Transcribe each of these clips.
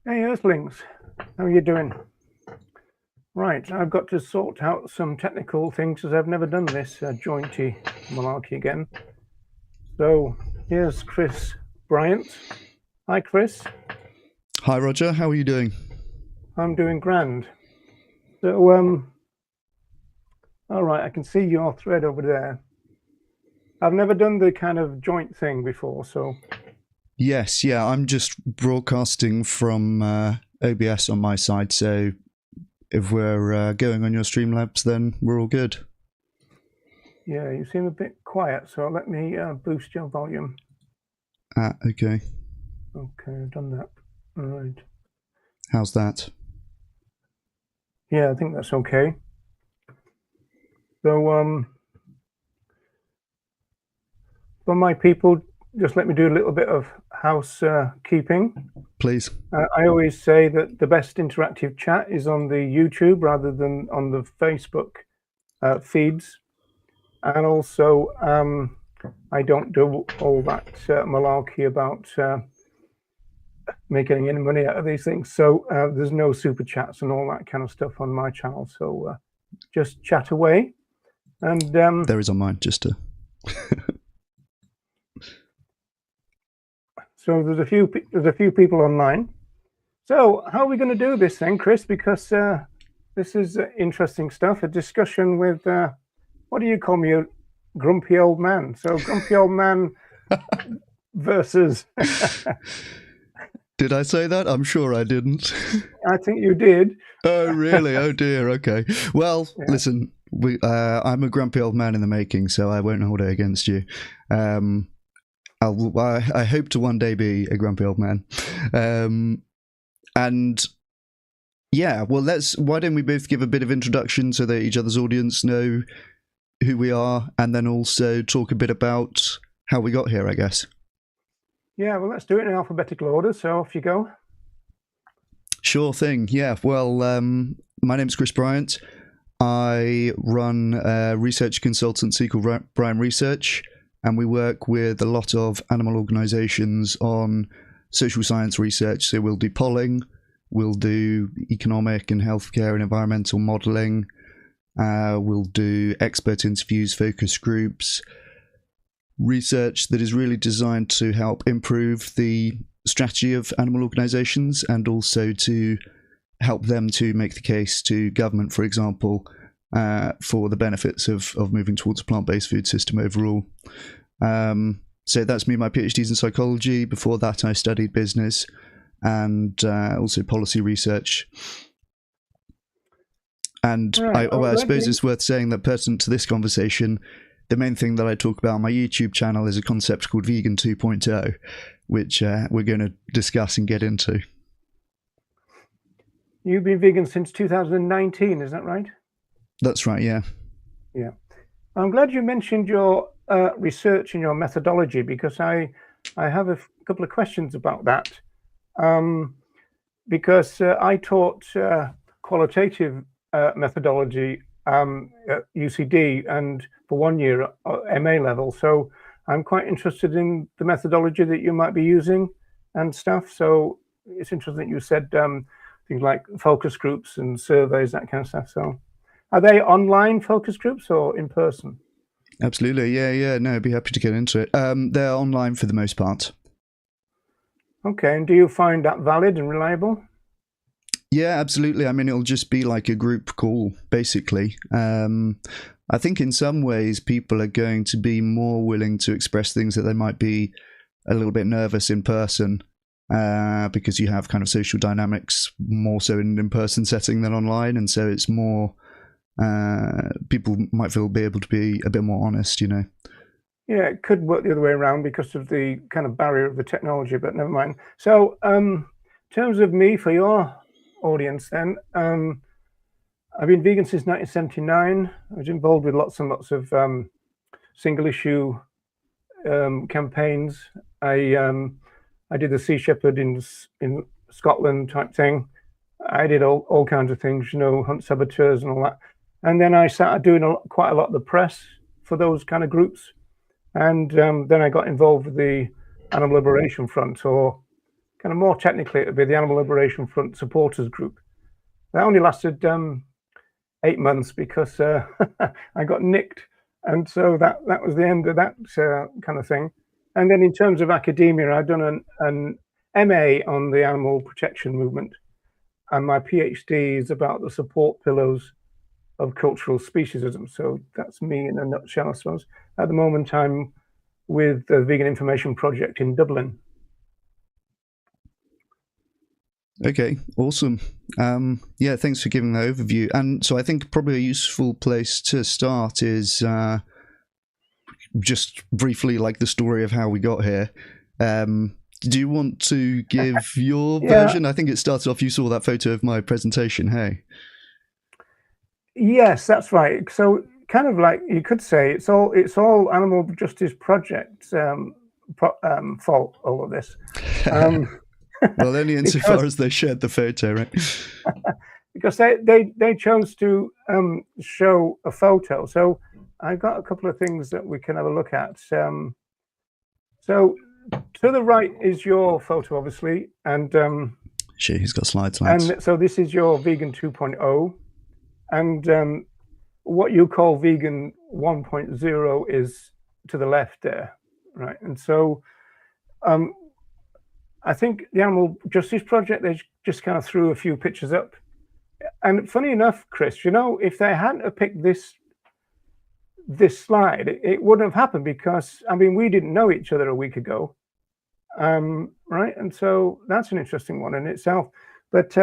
Hey Earthlings, how are you doing? Right, I've got to sort out some technical things as I've never done this jointy malarkey again. So here's Chris Bryant. Hi Chris. Hi Roger, how are you doing? I'm doing grand. So all right, I can see your thread over there. I've never done the kind of joint thing before, so Yes, yeah, I'm just broadcasting from OBS on my side, so if we're going on your Streamlabs, then we're all good. yeah, you seem a bit quiet, so let me boost your volume. Okay. Okay, I've done that. All right. How's that? Yeah, I think that's okay. So for my people, just let me do a little bit of housekeeping. Please. I always say that the best interactive chat is on the YouTube rather than on the Facebook feeds. And also, I don't do all that malarkey about making any money out of these things. So there's no super chats and all that kind of stuff on my channel. So just chat away. And there is on mine, just to... So there's a few people online. So how are we going to do this then, Chris? Because this is interesting stuff. A discussion with what do you call me, a grumpy old man? So grumpy old man versus. Did I say that? I'm sure I didn't. I think you did. Oh really? Oh dear. Okay. Well, yeah. Listen, I'm a grumpy old man in the making, so I won't hold it against you. I hope to one day be a grumpy old man. And yeah, well, why don't we both give a bit of introduction so that each other's audience know who we are, and then also talk a bit about how we got here, I guess. Yeah, well, let's do it in alphabetical order, so off you go. Sure thing, yeah. Well, my name's Chris Bryant. I run a research consultancy called Bryant Research, and we work with a lot of animal organisations on social science research. So we'll do polling, we'll do economic and healthcare and environmental modelling, we'll do expert interviews, focus groups, research that is really designed to help improve the strategy of animal organisations and also to help them to make the case to government, for example, for the benefits of moving towards a plant-based food system overall. So that's me. My PhD's in psychology. Before that, I studied business and also policy research. And right. I suppose it's worth saying that pertinent to this conversation, the main thing that I talk about on my YouTube channel is a concept called Vegan 2.0, which we're going to discuss and get into. You've been vegan since 2019, is that right? That's right, yeah. Yeah. I'm glad you mentioned your research and your methodology, because I have a couple of questions about that. Because I taught qualitative methodology at UCD and for 1 year at MA level. So I'm quite interested in the methodology that you might be using and stuff. So it's interesting that you said things like focus groups and surveys, that kind of stuff. So are they online focus groups or in person? Absolutely, yeah. No, I'd be happy to get into it. They're online for the most part. Okay, and do you find that valid and reliable? Yeah, absolutely. I mean, it'll just be like a group call, basically. I think in some ways people are going to be more willing to express things that they might be a little bit nervous in person, because you have kind of social dynamics more so in an in-person setting than online, and so it's more... people might be able to be a bit more honest, you know. Yeah, it could work the other way around because of the kind of barrier of the technology, but never mind. So in terms of me, for your audience then, I've been vegan since 1979. I was involved with lots and lots of single issue campaigns. I did the Sea Shepherd in Scotland type thing. I did all kinds of things, you know, hunt saboteurs and all that. And then I started doing quite a lot of the press for those kind of groups. And then I got involved with the Animal Liberation Front, or kind of more technically, it would be the Animal Liberation Front Supporters Group. That only lasted 8 months because I got nicked, and so that was the end of that kind of thing. And then in terms of academia, I've done an MA on the animal protection movement, and my PhD is about the support pillars of cultural speciesism. So that's me in a nutshell, I suppose. At the moment, I'm with the Vegan Information Project in Dublin. Okay, awesome. Yeah, thanks for giving that overview. And so I think probably a useful place to start is just briefly like the story of how we got here. Do you want to give your version? I think it started off, you saw that photo of my presentation, hey? Yes, that's right. So kind of like you could say it's all Animal Justice Project's fault, all of this. Well, only insofar as they shared the photo, right? Because they chose to show a photo. So I've got a couple of things that we can have a look at. So to the right is your photo, obviously, and Shit, he's got slides. And so this is your Vegan 2.0, and what you call Vegan 1.0 is to the left there, right? And so I think the Animal Justice Project, they just kind of threw a few pictures up. And funny enough, Chris, you know, if they hadn't have picked this slide, it wouldn't have happened because, I mean, we didn't know each other a week ago, right? And so that's an interesting one in itself. But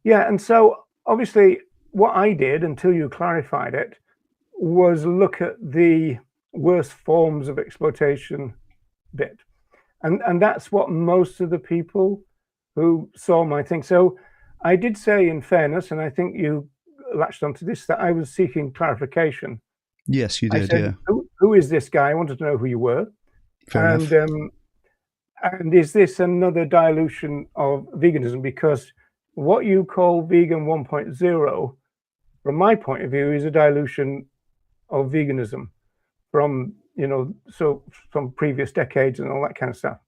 yeah, and so obviously what I did, until you clarified it, was look at the worst forms of exploitation bit. And that's what most of the people who saw my thing. So I did say, in fairness, and I think you latched onto this, that I was seeking clarification. Yes, you did. I said, yeah. Who is this guy? I wanted to know who you were. Fair enough. And is this another dilution of veganism? Because what you call Vegan 1.0, from my point of view, is a dilution of veganism from, you know, so from previous decades and all that kind of stuff.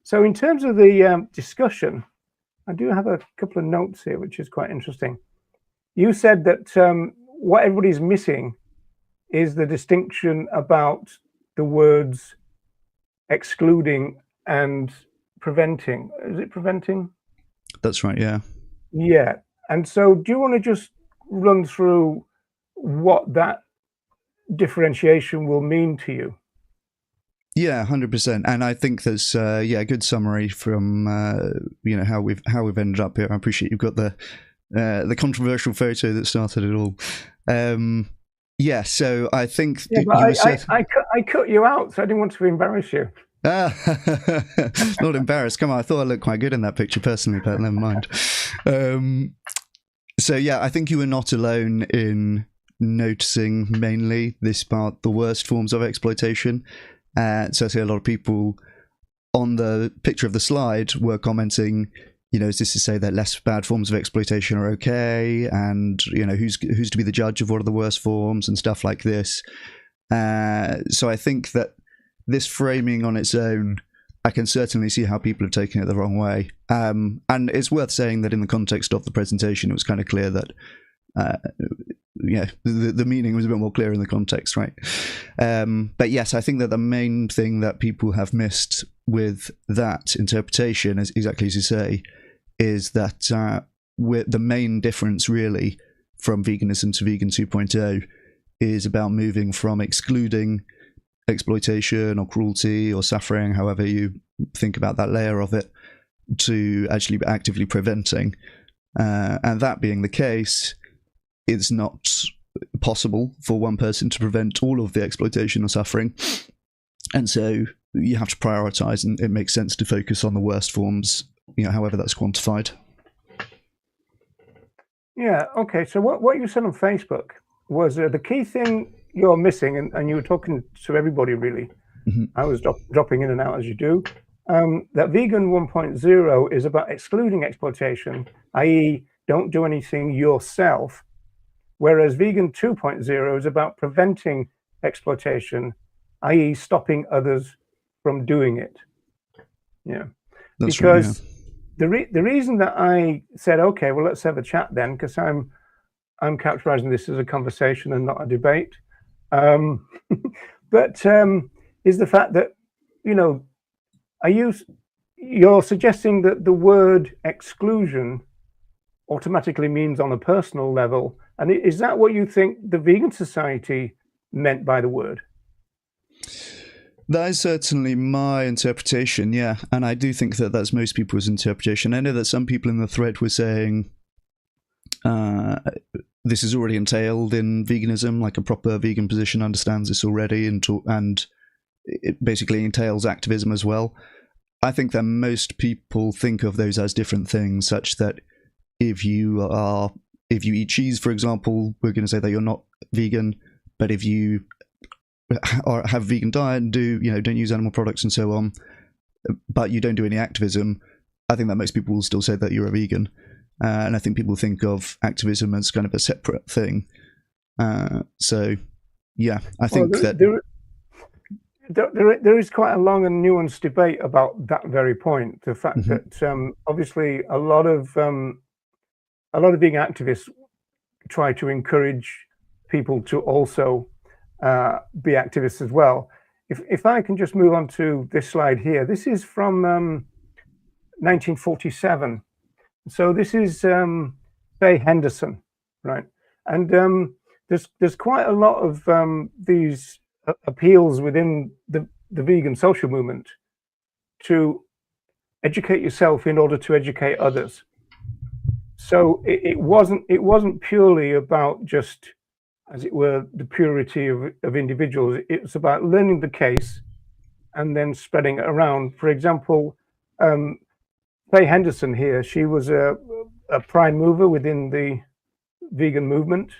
So in terms of the discussion, I do have a couple of notes here, which is quite interesting. You said that what everybody's missing is the distinction about the words excluding and preventing. Is it preventing? That's right, yeah. Yeah. And so do you want to just run through what that differentiation will mean to you? Yeah, 100%. And I think there's a good summary from you know, how we've ended up here. I appreciate you've got the controversial photo that started it all. Yeah, so I think I cut you out, so I didn't want to embarrass you. Not embarrassed. Come on, I thought I looked quite good in that picture personally, but never mind. So yeah, I think you were not alone in noticing mainly this part, the worst forms of exploitation. So I see a lot of people on the picture of the slide were commenting, you know, is this to say that less bad forms of exploitation are okay? And, you know, who's to be the judge of what are the worst forms and stuff like this? So I think that this framing on its own, I can certainly see how people have taken it the wrong way. And it's worth saying that in the context of the presentation, it was kind of clear that yeah, the meaning was a bit more clear in the context, right? But yes, I think that the main thing that people have missed with that interpretation, is exactly as you say, is that the main difference really from veganism to Vegan 2.0 is about moving from excluding exploitation or cruelty or suffering, however you think about that layer of it, to actually actively preventing. And that being the case, it's not possible for one person to prevent all of the exploitation or suffering. And so you have to prioritize, and it makes sense to focus on the worst forms, you know, however that's quantified. Yeah, okay. So what you said on Facebook was the key thing you're missing, and you were talking to everybody really. Mm-hmm. I was dropping in and out as you do. That Vegan 1.0 is about excluding exploitation, i.e. don't do anything yourself, whereas Vegan 2.0 is about preventing exploitation, i.e. stopping others from doing it. Yeah, That's right. because the reason that I said, okay, well, let's have a chat then, because I'm characterizing this as a conversation and not a debate. Um, but is the fact that, you know, you're suggesting that the word exclusion automatically means on a personal level, and is that what you think the Vegan Society meant by the word? That is certainly my interpretation, yeah. And I do think that that's most people's interpretation. I know that some people in the thread were saying this is already entailed in veganism, like a proper vegan position understands this already, and it basically entails activism as well. I think that most people think of those as different things, such that if you eat cheese, for example, we're going to say that you're not vegan, but if you or have a vegan diet and don't use animal products and so on, but you don't do any activism, I think that most people will still say that you're a vegan. And I think people think of activism as kind of a separate thing. So, yeah, I think there is quite a long and nuanced debate about that very point. The fact that obviously a lot of vegan activists try to encourage people to also be activists as well. If I can just move on to this slide here, this is from 1947. So this is Faye Henderson, right? And there's quite a lot of these appeals within the vegan social movement to educate yourself in order to educate others. So it wasn't purely about just, as it were, the purity of individuals. It's about learning the case and then spreading it around. For example, Faye Henderson here, she was a prime mover within the vegan movement,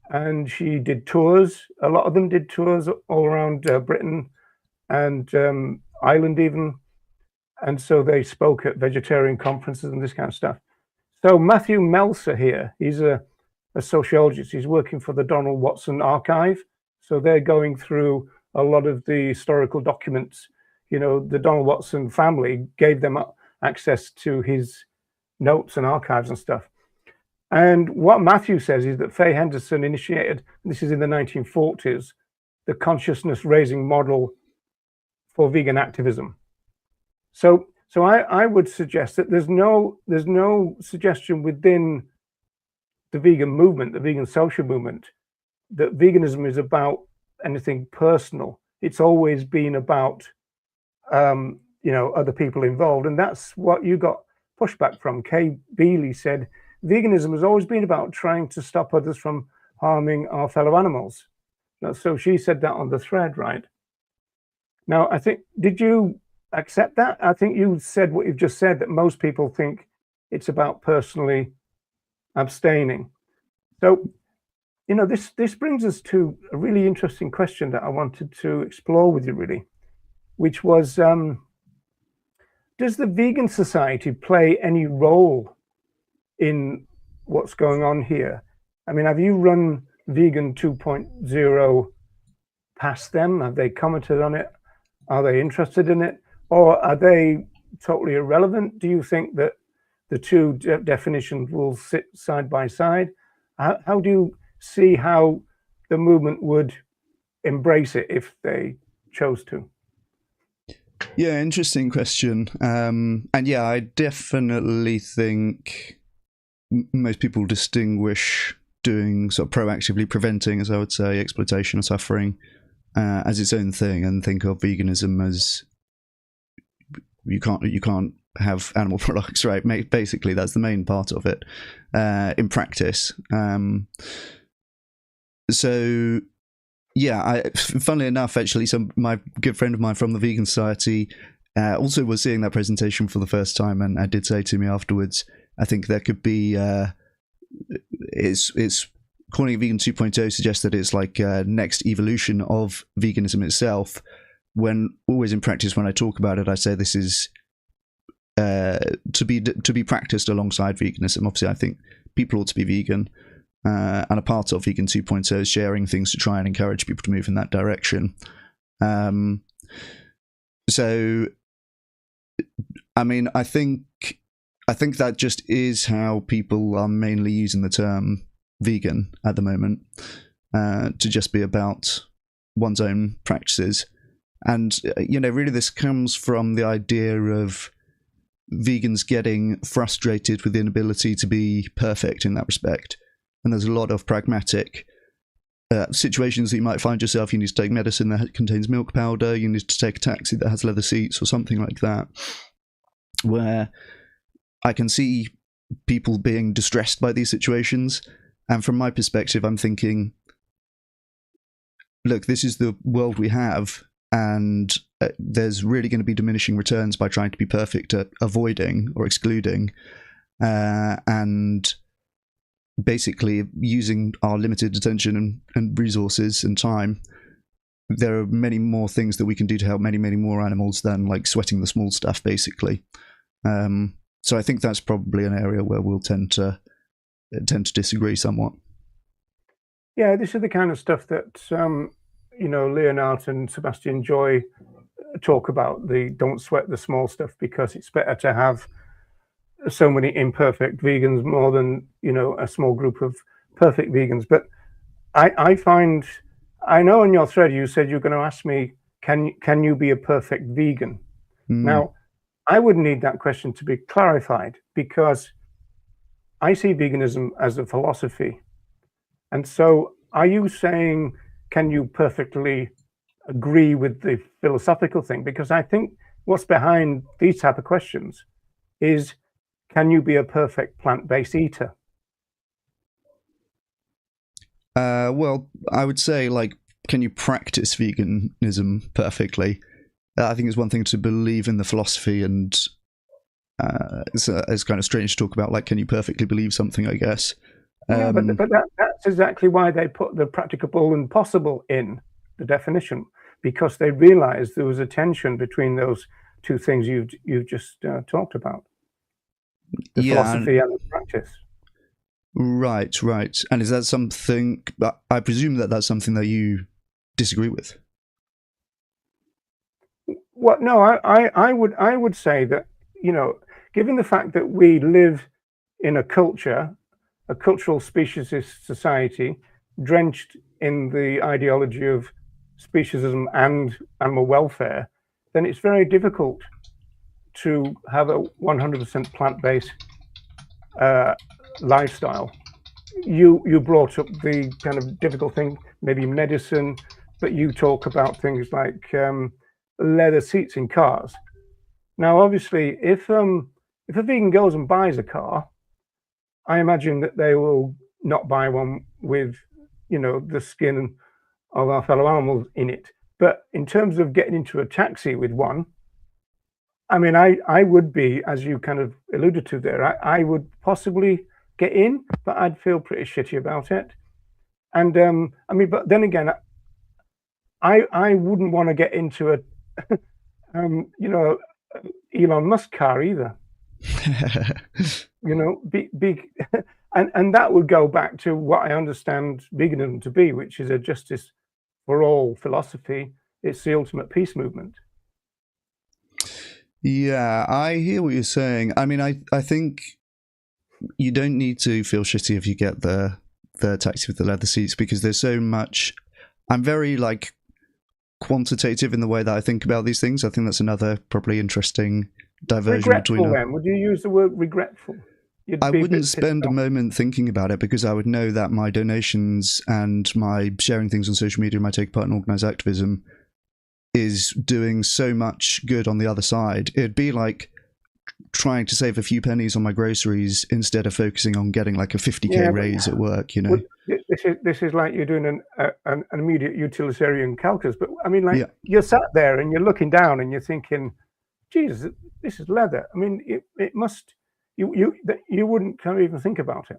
and she did tours. A lot of them did tours all around Britain and Ireland even. And so they spoke at vegetarian conferences and this kind of stuff. So Matthew Melser here, he's a sociologist. He's working for the Donald Watson Archive. So they're going through a lot of the historical documents. You know, the Donald Watson family gave them access to his notes and archives and stuff. And what Matthew says is that Faye Henderson initiated, this is in the 1940s, the consciousness raising model for vegan activism. So I would suggest that there's no suggestion within the vegan movement, the vegan social movement, that veganism is about anything personal. It's always been about other people involved, and that's what you got pushback from. Kay Bealey said veganism has always been about trying to stop others from harming our fellow animals. So she said that on the thread, right? Now, I think, did you accept that? I think you said what you've just said, that most people think it's about personally abstaining. So, this brings us to a really interesting question that I wanted to explore with you, really, which was, does the Vegan Society play any role in what's going on here? I mean, have you run Vegan 2.0 past them? Have they commented on it? Are they interested in it? Or are they totally irrelevant? Do you think that the two definitions will sit side by side? How do you see how the movement would embrace it if they chose to? Yeah, interesting question. And yeah, I definitely think most people distinguish doing sort of proactively preventing, as I would say, exploitation or suffering as its own thing, and think of veganism as you can't have animal products, right? Basically, that's the main part of it in practice. So yeah, funnily enough, actually, my good friend of mine from the Vegan Society also was seeing that presentation for the first time, and did say to me afterwards, I think there could be it's calling it Vegan 2.0 suggests that it's like next evolution of veganism itself. When always in practice, when I talk about it, I say this is to be practiced alongside veganism. Obviously, I think people ought to be vegan, and a part of Vegan 2.0 is sharing things to try and encourage people to move in that direction. So I mean, I think that just is how people are mainly using the term vegan at the moment, to just be about one's own practices. And, really this comes from the idea of vegans getting frustrated with the inability to be perfect in that respect. And there's a lot of pragmatic situations that you might find yourself. You need to take medicine that contains milk powder, you need to take a taxi that has leather seats or something like that, where I can see people being distressed by these situations. And from my perspective, I'm thinking, look, this is the world we have, and there's really going to be diminishing returns by trying to be perfect at avoiding or excluding, and basically using our limited attention and resources and time. There are many more things that we can do to help many, many more animals than like sweating the small stuff, basically. So I think that's probably an area where we'll tend to disagree somewhat. Yeah, this is the kind of stuff that Leonard and Sebastian Joy talk about. The don't sweat the small stuff, because it's better to have so many imperfect vegans more than a small group of perfect vegans. But I find, I know in your thread you said you're going to ask me, can you be a perfect vegan? Now, I would need that question to be clarified, because I see veganism as a philosophy. And so are you saying, can you perfectly agree with the philosophical thing? Because I think what's behind these type of questions is, can you be a perfect plant-based eater? Well, I would say, like, can you practice veganism perfectly? I think it's one thing to believe in the philosophy, and it's kind of strange to talk about, like, can you perfectly believe something, I guess. Yeah, but that's exactly why they put the practicable and possible in the definition, because they realized there was a tension between those two things you've just talked about. The philosophy and the practice. Right. And is that something, I presume that's something that you disagree with? Well, no, I would say that, given the fact that we live in a cultural speciesist society, drenched in the ideology of speciesism and animal welfare, then it's very difficult to have a 100% plant-based lifestyle. You brought up the kind of difficult thing, maybe medicine, but you talk about things like leather seats in cars. Now, obviously, if a vegan goes and buys a car, I imagine that they will not buy one with, the skin of our fellow animals in it. But in terms of getting into a taxi with one, I mean, I would be, as you kind of alluded to there, I would possibly get in, but I'd feel pretty shitty about it. And I mean, but then again, I wouldn't want to get into a, Elon Musk car either. And that would go back to what I understand veganism to be, which is a justice for all philosophy. It's the ultimate peace movement. Yeah, I hear what you're saying. I mean, I think you don't need to feel shitty if you get the taxi with the leather seats, because there's so much. I'm very like quantitative in the way that I think about these things. I think that's another probably interesting diversion between. Then would you use the word regretful? I wouldn't spend a moment thinking about it, because I would know that my donations and my sharing things on social media, my take part in organised activism, is doing so much good on the other side. It'd be like trying to save a few pennies on my groceries instead of focusing on getting like a 50k raise at work, This is like you're doing an immediate utilitarian calculus. But I mean, like, you're sat there and you're looking down and you're thinking, Jesus, this is leather. I mean, it must, you wouldn't kind of even think about it.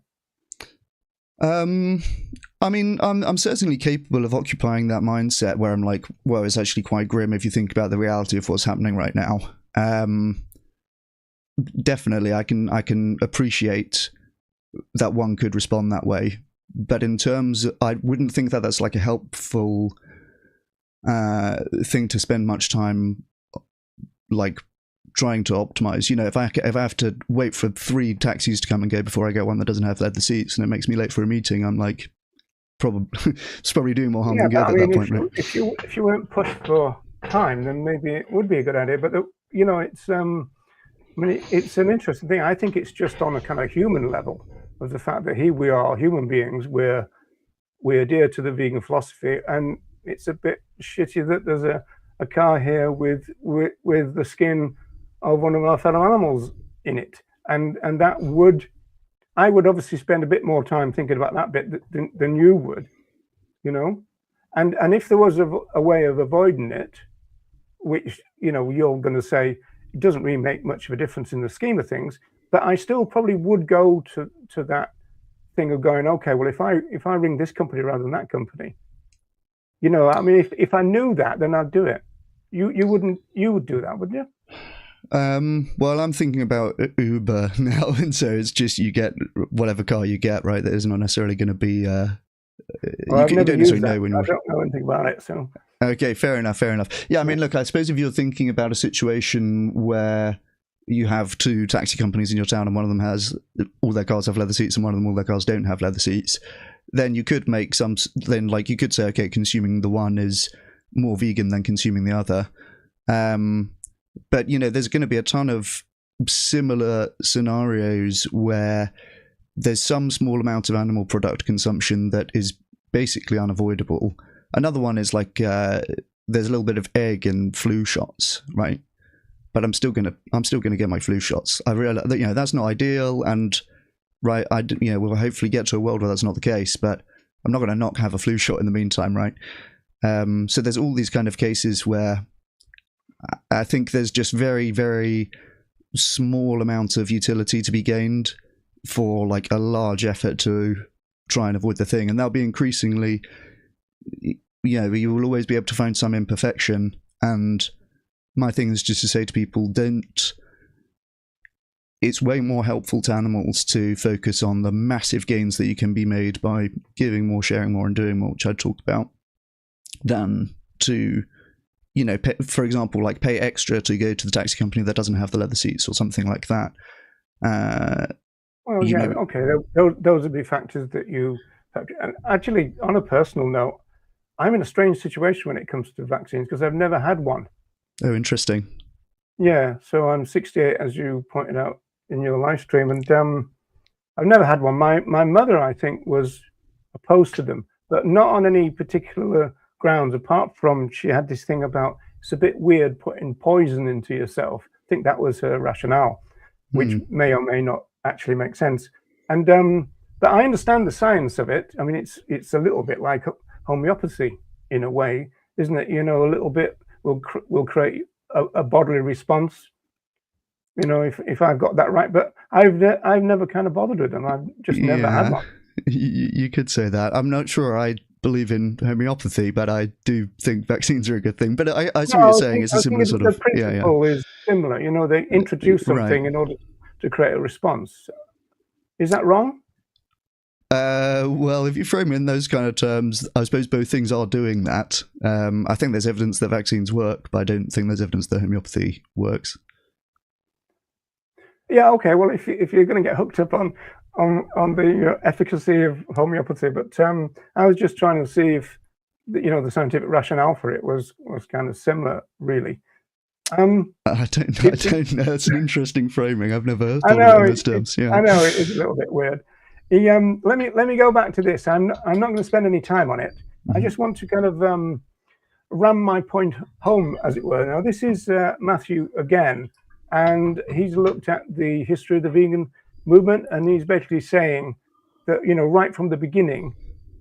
I mean, I'm certainly capable of occupying that mindset where I'm like, well, it's actually quite grim if you think about the reality of what's happening right now. Definitely, I can appreciate that one could respond that way, but in terms of, I wouldn't think that that's like a helpful thing to spend much time like trying to optimize. If I have to wait for 3 taxis to come and go before I get one that doesn't have leather seats, and it makes me late for a meeting, I'm like, it's probably doing more harm than good at that point, right? If you weren't pushed for time, then maybe it would be a good idea. But it's it's an interesting thing. I think it's just on a kind of human level of the fact that we are human beings. We adhere to the vegan philosophy, and it's a bit shitty that there's a car here with the skin of one of our fellow animals in it, and that I would obviously spend a bit more time thinking about that bit than you would, and if there was a way of avoiding it, which you're going to say it doesn't really make much of a difference in the scheme of things, but I still probably would go to that thing of going, okay, well, if I ring this company rather than that company, if I knew that, then I'd do it. You would do that, wouldn't you? Well, I'm thinking about Uber now, and so it's just you get whatever car you get, right? That is not necessarily going to be. You don't necessarily know when I don't know anything about it, so. Okay, fair enough. Yeah, I mean, look, I suppose if you're thinking about a situation where you have 2 taxi companies in your town, and one of them has all their cars have leather seats, and one of them all their cars don't have leather seats, then you could make you could say, okay, consuming the one is more vegan than consuming the other. But there's going to be a ton of similar scenarios where there's some small amount of animal product consumption that is basically unavoidable. Another one is like there's a little bit of egg in flu shots, right? But I'm still gonna get my flu shots. I realize that that's not ideal, and right, we'll hopefully get to a world where that's not the case. But I'm not going to not have a flu shot in the meantime, right? So there's all these kind of cases where I think there's just very, very small amount of utility to be gained for like a large effort to try and avoid the thing, and that'll be increasingly, you will always be able to find some imperfection. And my thing is just to say to people, it's way more helpful to animals to focus on the massive gains that you can be made by giving more, sharing more, and doing more, which I talked about, than to, pay, for example, like pay extra to go to the taxi company that doesn't have the leather seats or something like that. Well, yeah, okay. Those would be factors that you have to, and actually, on a personal note, I'm in a strange situation when it comes to vaccines because I've never had one. Oh, interesting. Yeah, so I'm 68, as you pointed out in your live stream, and I've never had one. My mother, I think, was opposed to them, but not on any particular grounds, apart from she had this thing about it's a bit weird putting poison into yourself. I think that was her rationale, which may or may not actually make sense. And but I understand the science of it. I mean, it's a little bit like homeopathy in a way, isn't it? A little bit will create a bodily response. If I've got that right, but I've never kind of bothered with them. I've just never had one. You could say that. I'm not sure I believe in homeopathy, but I do think vaccines are a good thing. But I see what you're saying. It's a similar sort of... The principle is similar. They introduce something in order to create a response. Is that wrong? Well, if you frame it in those kind of terms, I suppose both things are doing that. I think there's evidence that vaccines work, but I don't think there's evidence that homeopathy works. Yeah, okay. Well, if you're going to get hooked up on the efficacy of homeopathy, but I was just trying to see if the scientific rationale for it was kind of similar, really. I don't know. That's an interesting framing. I've never thought of it in those terms. Yeah, I know it is a little bit weird. Let me go back to this. I'm not going to spend any time on it. I just want to kind of ram my point home, as it were. Now, this is Matthew again, and he's looked at the history of the vegan movement, and he's basically saying that right from the beginning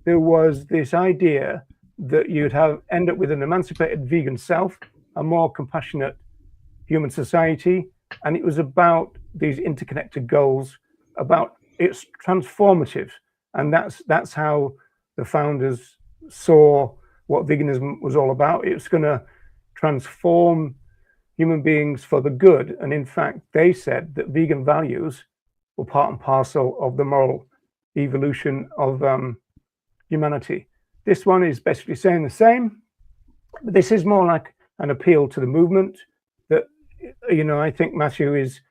there was this idea that you'd end up with an emancipated vegan self, a more compassionate human society, and it was about these interconnected goals, about it's transformative, and that's how the founders saw what veganism was all about. It's going to transform human beings for the good, and in fact they said that vegan values were part and parcel of the moral evolution of humanity. This one is basically saying the same, but this is more like an appeal to the movement, that I think Matthew is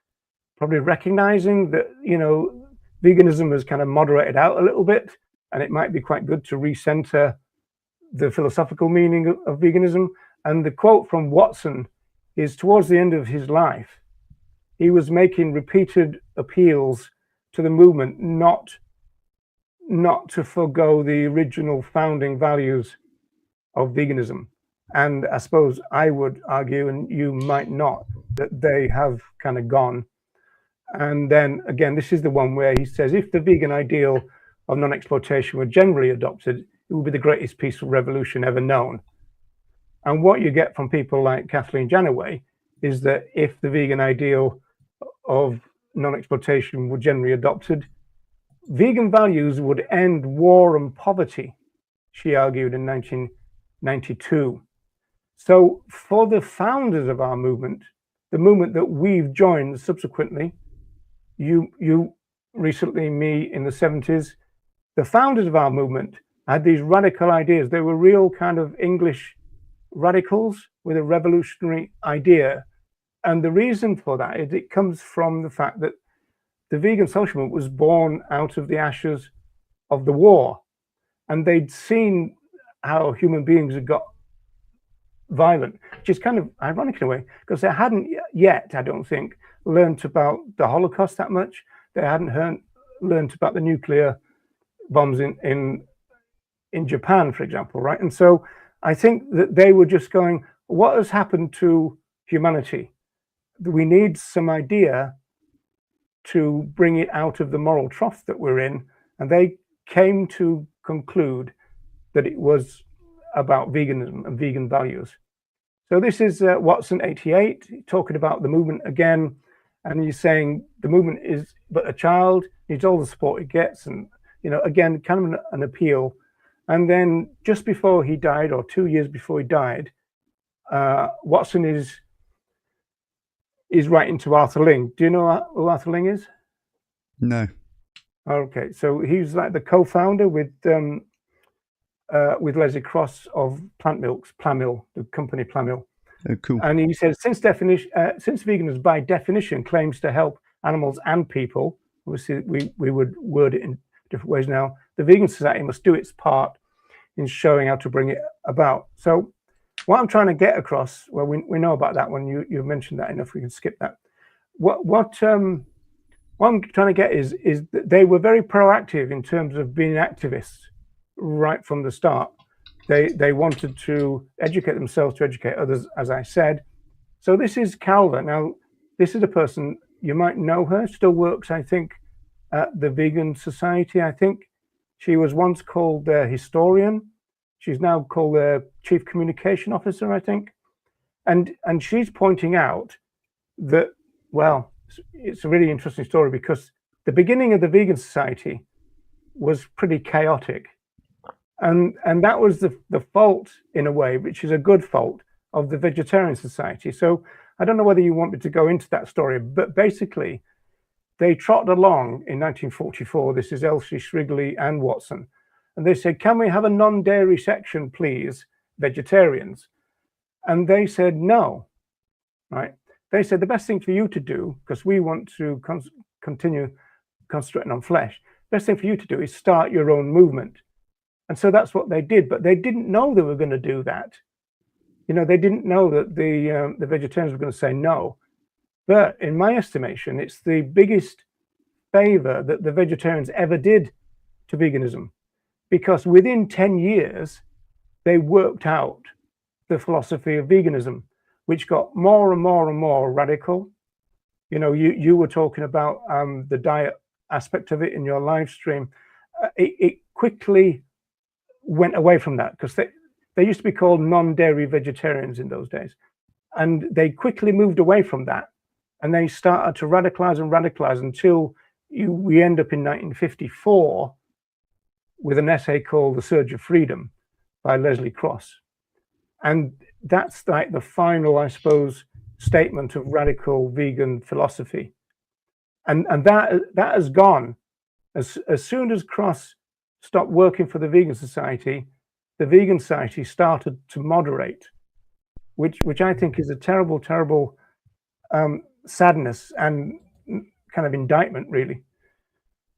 probably recognizing that, veganism has kind of moderated out a little bit, and it might be quite good to recenter the philosophical meaning of veganism. And the quote from Watson is, towards the end of his life, he was making repeated appeals to the movement not to forego the original founding values of veganism. And I suppose I would argue, and you might not, that they have kind of gone. And then again, this is the one where he says, if the vegan ideal of non-exploitation were generally adopted, it would be the greatest peaceful revolution ever known. And what you get from people like Kathleen Janaway is that if the vegan ideal of non-exploitation were generally adopted, vegan values would end war and poverty, she argued in 1992. So for the founders of our movement, the movement that we've joined subsequently, you recently, me in the 70s, the founders of our movement had these radical ideas. They were real kind of English radicals with a revolutionary idea. And the reason for that is it comes from the fact that the vegan social movement was born out of the ashes of the war. And they'd seen how human beings had got violent, which is kind of ironic in a way, because they hadn't yet, I don't think, learned about the Holocaust that much. They hadn't learned about the nuclear bombs in Japan, for example, right? And so I think that they were just going, what has happened to humanity? We need some idea to bring it out of the moral trough that we're in. And they came to conclude that it was about veganism and vegan values. So this is Watson 88, talking about the movement again. And he's saying the movement is but a child, needs all the support it gets. And, again, kind of an appeal. And then just before he died, or 2 years before he died, Watson is writing to Arthur Ling. Do you know who Arthur Ling is? No. Okay, so he's like the co-founder with Leslie Cross of Plant Milks, Plamil, the company Plamil. Oh, cool. And he says, since veganism by definition claims to help animals and people, obviously we would word it in different ways now, the vegan society must do its part in showing how to bring it about. So what I'm trying to get across, well, we know about that one. You mentioned that enough. We can skip that. What I'm trying to get is that they were very proactive in terms of being activists right from the start. They wanted to educate themselves to educate others, as I said. So this is Calva. Now, this is a person, you might know her, still works, I think, at the Vegan Society. I think she was once called their historian. She's now called their chief communication officer, I think. And she's pointing out that, well, it's a really interesting story because the beginning of the Vegan Society was pretty chaotic. And that was the fault, in a way, which is a good fault, of the Vegetarian Society. So I don't know whether you want me to go into that story, but basically, they trotted along in 1944. This is Elsie, Shrigley, and Watson. And they said, can we have a non-dairy section, please, vegetarians? And they said, no, right? They said, the best thing for you to do, because we want to continue concentrating on flesh, best thing for you to do is start your own movement. And so that's what they did, but they didn't know they were going to do that. They didn't know that the vegetarians were going to say no. But in my estimation, it's the biggest favor that the vegetarians ever did to veganism, because within 10 years, they worked out the philosophy of veganism, which got more and more and more radical. You were talking about the diet aspect of it in your live stream. It quickly went away from that, because they used to be called non-dairy vegetarians in those days. And they quickly moved away from that. And they started to radicalize until we end up in 1954 with an essay called The Surge of Freedom by Leslie Cross. And that's like the final, I suppose, statement of radical vegan philosophy. And that has gone. As soon as Cross stopped working for the Vegan Society, the Vegan Society started to moderate, which I think is a terrible, terrible sadness and kind of indictment, really.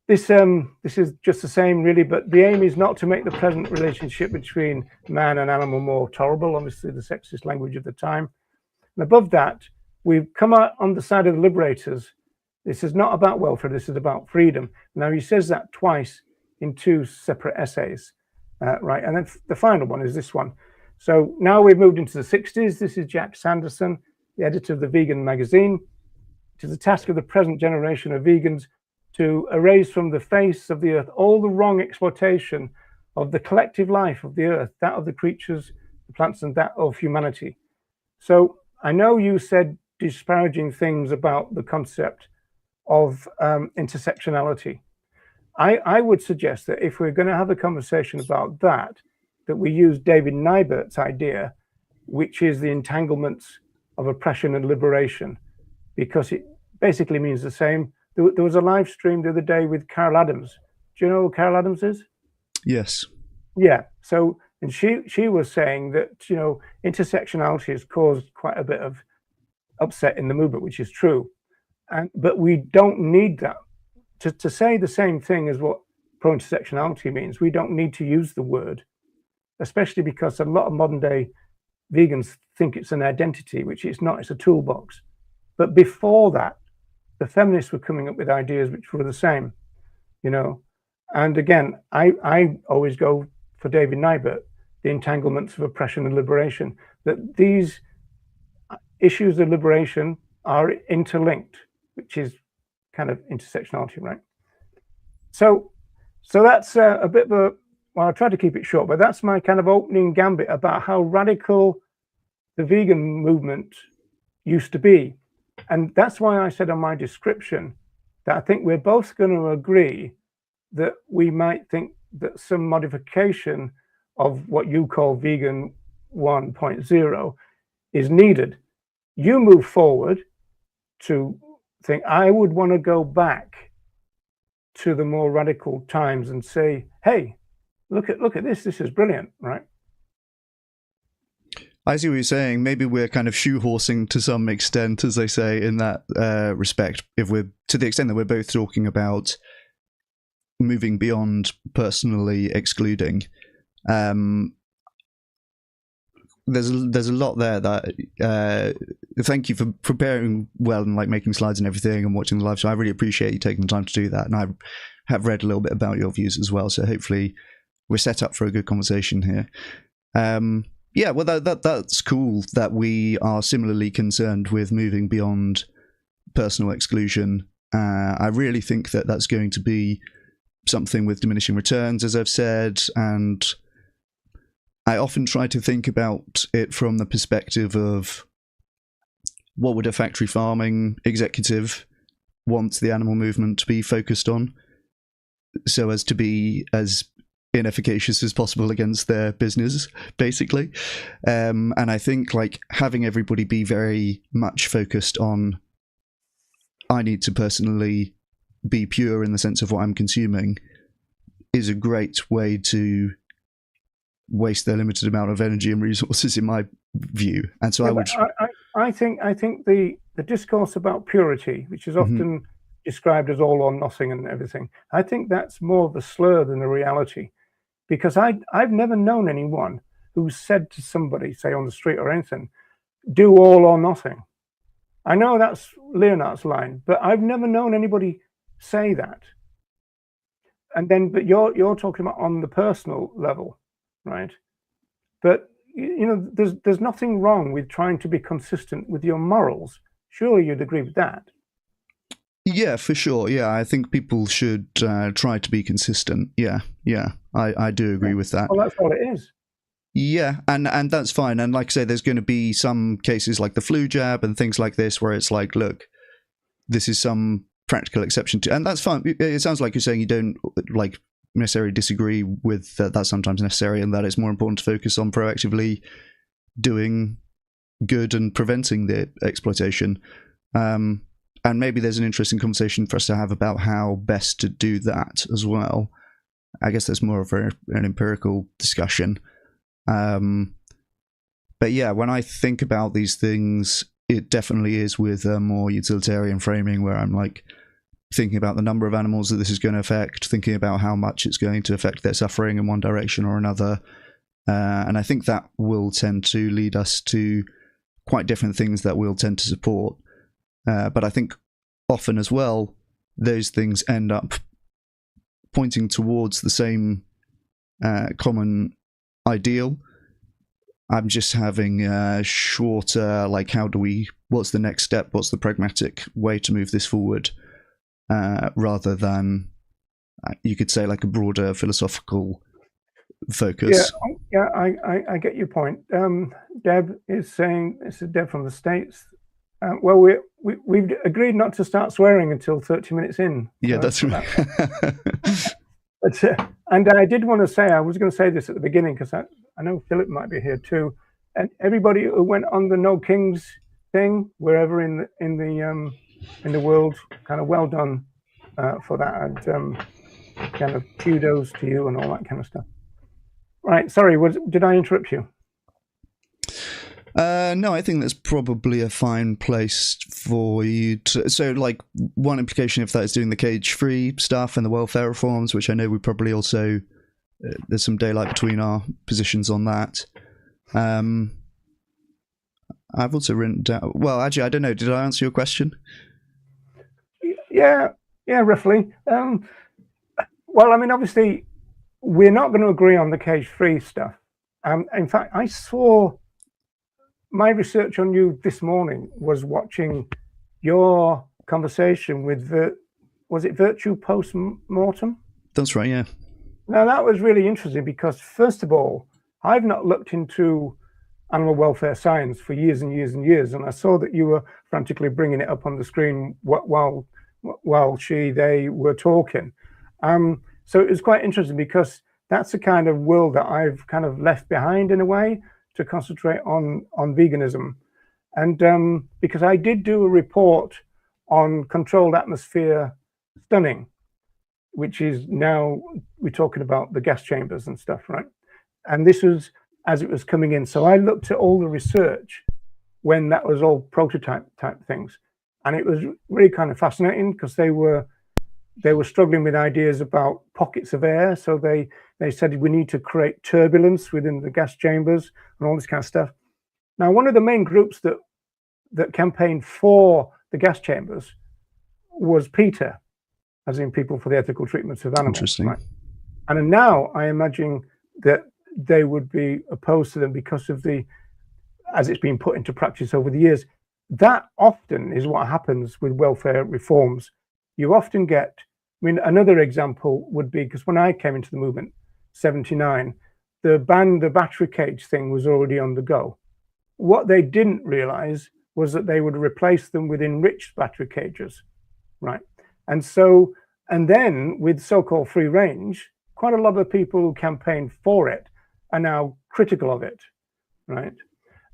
This is just the same, really, but the aim is not to make the present relationship between man and animal more tolerable, obviously the sexist language of the time. And above that, we've come out on the side of the liberators. This is not about welfare, this is about freedom. Now, he says that twice in two separate essays, right? And then the final one is this one. So now we've moved into the 60s. This is Jack Sanderson, the editor of the Vegan magazine. It is the task of the present generation of vegans to erase from the face of the earth all the wrong exploitation of the collective life of the earth, that of the creatures, the plants, and that of humanity. So I know you said disparaging things about the concept of intersectionality. I would suggest that if we're going to have a conversation about that we use David Nybert's idea, which is the entanglements of oppression and liberation, because it basically means the same. There was a live stream the other day with Carol Adams. Do you know who Carol Adams is? Yes. Yeah. So, and she was saying that, you know, intersectionality has caused quite a bit of upset in the movement, which is true. But we don't need that. To say the same thing as what pro-intersectionality means, we don't need to use the word, especially because a lot of modern day vegans think it's an identity, which it's not, it's a toolbox. But before that, the feminists were coming up with ideas which were the same, you know. And again, I always go for David Nybert, the entanglements of oppression and liberation, that these issues of liberation are interlinked, which is kind of intersectionality, right? So that's a bit of a, well, I'll try to keep it short, but that's my kind of opening gambit about how radical the vegan movement used to be. And that's why I said on my description that I think we're both going to agree that we might think that some modification of what you call vegan 1.0 is needed. You move forward to think, I would want to go back to the more radical times and say, hey, look at this is brilliant, right? I see what you're saying. Maybe we're kind of shoehorsing to some extent, as they say, in that respect, if we're to the extent that we're both talking about moving beyond personally excluding. There's a lot there that thank you for preparing well and like making slides and everything and watching the live show. I really appreciate you taking the time to do that, and I have read a little bit about your views as well, so hopefully we're set up for a good conversation here. Yeah, well, that's cool that we are similarly concerned with moving beyond personal exclusion. I really think that that's going to be something with diminishing returns, as I've said, and I often try to think about it from the perspective of what would a factory farming executive want the animal movement to be focused on, so as to be as inefficacious as possible against their business, basically. And I think like having everybody be very much focused on, I need to personally be pure in the sense of what I'm consuming, is a great way to waste their limited amount of energy and resources, in my view. And so I think the discourse about purity, which is often described as all or nothing and everything, I think that's more of a slur than a reality. Because I've never known anyone who said to somebody, say on the street or anything, do all or nothing. I know that's Leonard's line, but I've never known anybody say that. And then, but you're talking about on the personal level, right? But you know, there's nothing wrong with trying to be consistent with your morals. Surely you'd agree with that. Yeah, for sure. Yeah, I think people should try to be consistent. Yeah, I do agree with that. Well, that's all it is. Yeah, and that's fine. And like I say, there's going to be some cases like the flu jab and things like this where it's like, look, this is some practical exception to, and that's fine. It sounds like you're saying you don't like necessarily disagree with that's sometimes necessary, and that it's more important to focus on proactively doing good and preventing the exploitation. And maybe there's an interesting conversation for us to have about how best to do that as well. I guess that's more of an empirical discussion. But yeah, when I think about these things it definitely is with a more utilitarian framing, where I'm like thinking about the number of animals that this is going to affect, thinking about how much it's going to affect their suffering in one direction or another. And I think that will tend to lead us to quite different things that we'll tend to support. But I think often as well, those things end up pointing towards the same common ideal. I'm just having a shorter, like, what's the next step? What's the pragmatic way to move this forward? Rather than, you could say, like a broader philosophical focus. Yeah, I get your point. Deb is saying, this is Deb from the States. Well, we've agreed not to start swearing until 30 minutes in. Yeah, that's right. And I did want to say, I was going to say this at the beginning, because I know Philip might be here too. And everybody who went on the No Kings thing, wherever in the world, kind of well done for that. And kind of kudos to you and all that kind of stuff. Right, sorry, did I interrupt you? No, I think that's probably a fine place for you to. So, like, one implication of that is doing the cage-free stuff and the welfare reforms, which I know we probably also there's some daylight between our positions on that. I've also written down. Well, actually, I don't know. Did I answer your question? Yeah, roughly. Well, I mean, obviously, we're not going to agree on the cage-free stuff. In fact, I saw. My research on you this morning was watching your conversation with was it Virtue Post-Mortem? That's right, yeah. Now, that was really interesting because, first of all, I've not looked into animal welfare science for years and years and years, and I saw that you were frantically bringing it up on the screen while they were talking. So it was quite interesting because that's the kind of world that I've kind of left behind in a way, to concentrate on veganism. And because I did do a report on controlled atmosphere stunning, which is now we're talking about the gas chambers and stuff, right? And this was as it was coming in. So I looked at all the research when that was all prototype type things. And it was really kind of fascinating because they were struggling with ideas about pockets of air. So they said we need to create turbulence within the gas chambers and all this kind of stuff. Now, one of the main groups that campaigned for the gas chambers was PETA, as in People for the Ethical Treatment of Animals. Interesting. Right? And now I imagine that they would be opposed to them because of as it's been put into practice over the years. That often is what happens with welfare reforms. You often get, I mean, another example would be, because when I came into the movement, 79, the battery cage thing was already on the go. What they didn't realize was that they would replace them with enriched battery cages, right? And then with so-called free range, quite a lot of people who campaigned for it are now critical of it, right?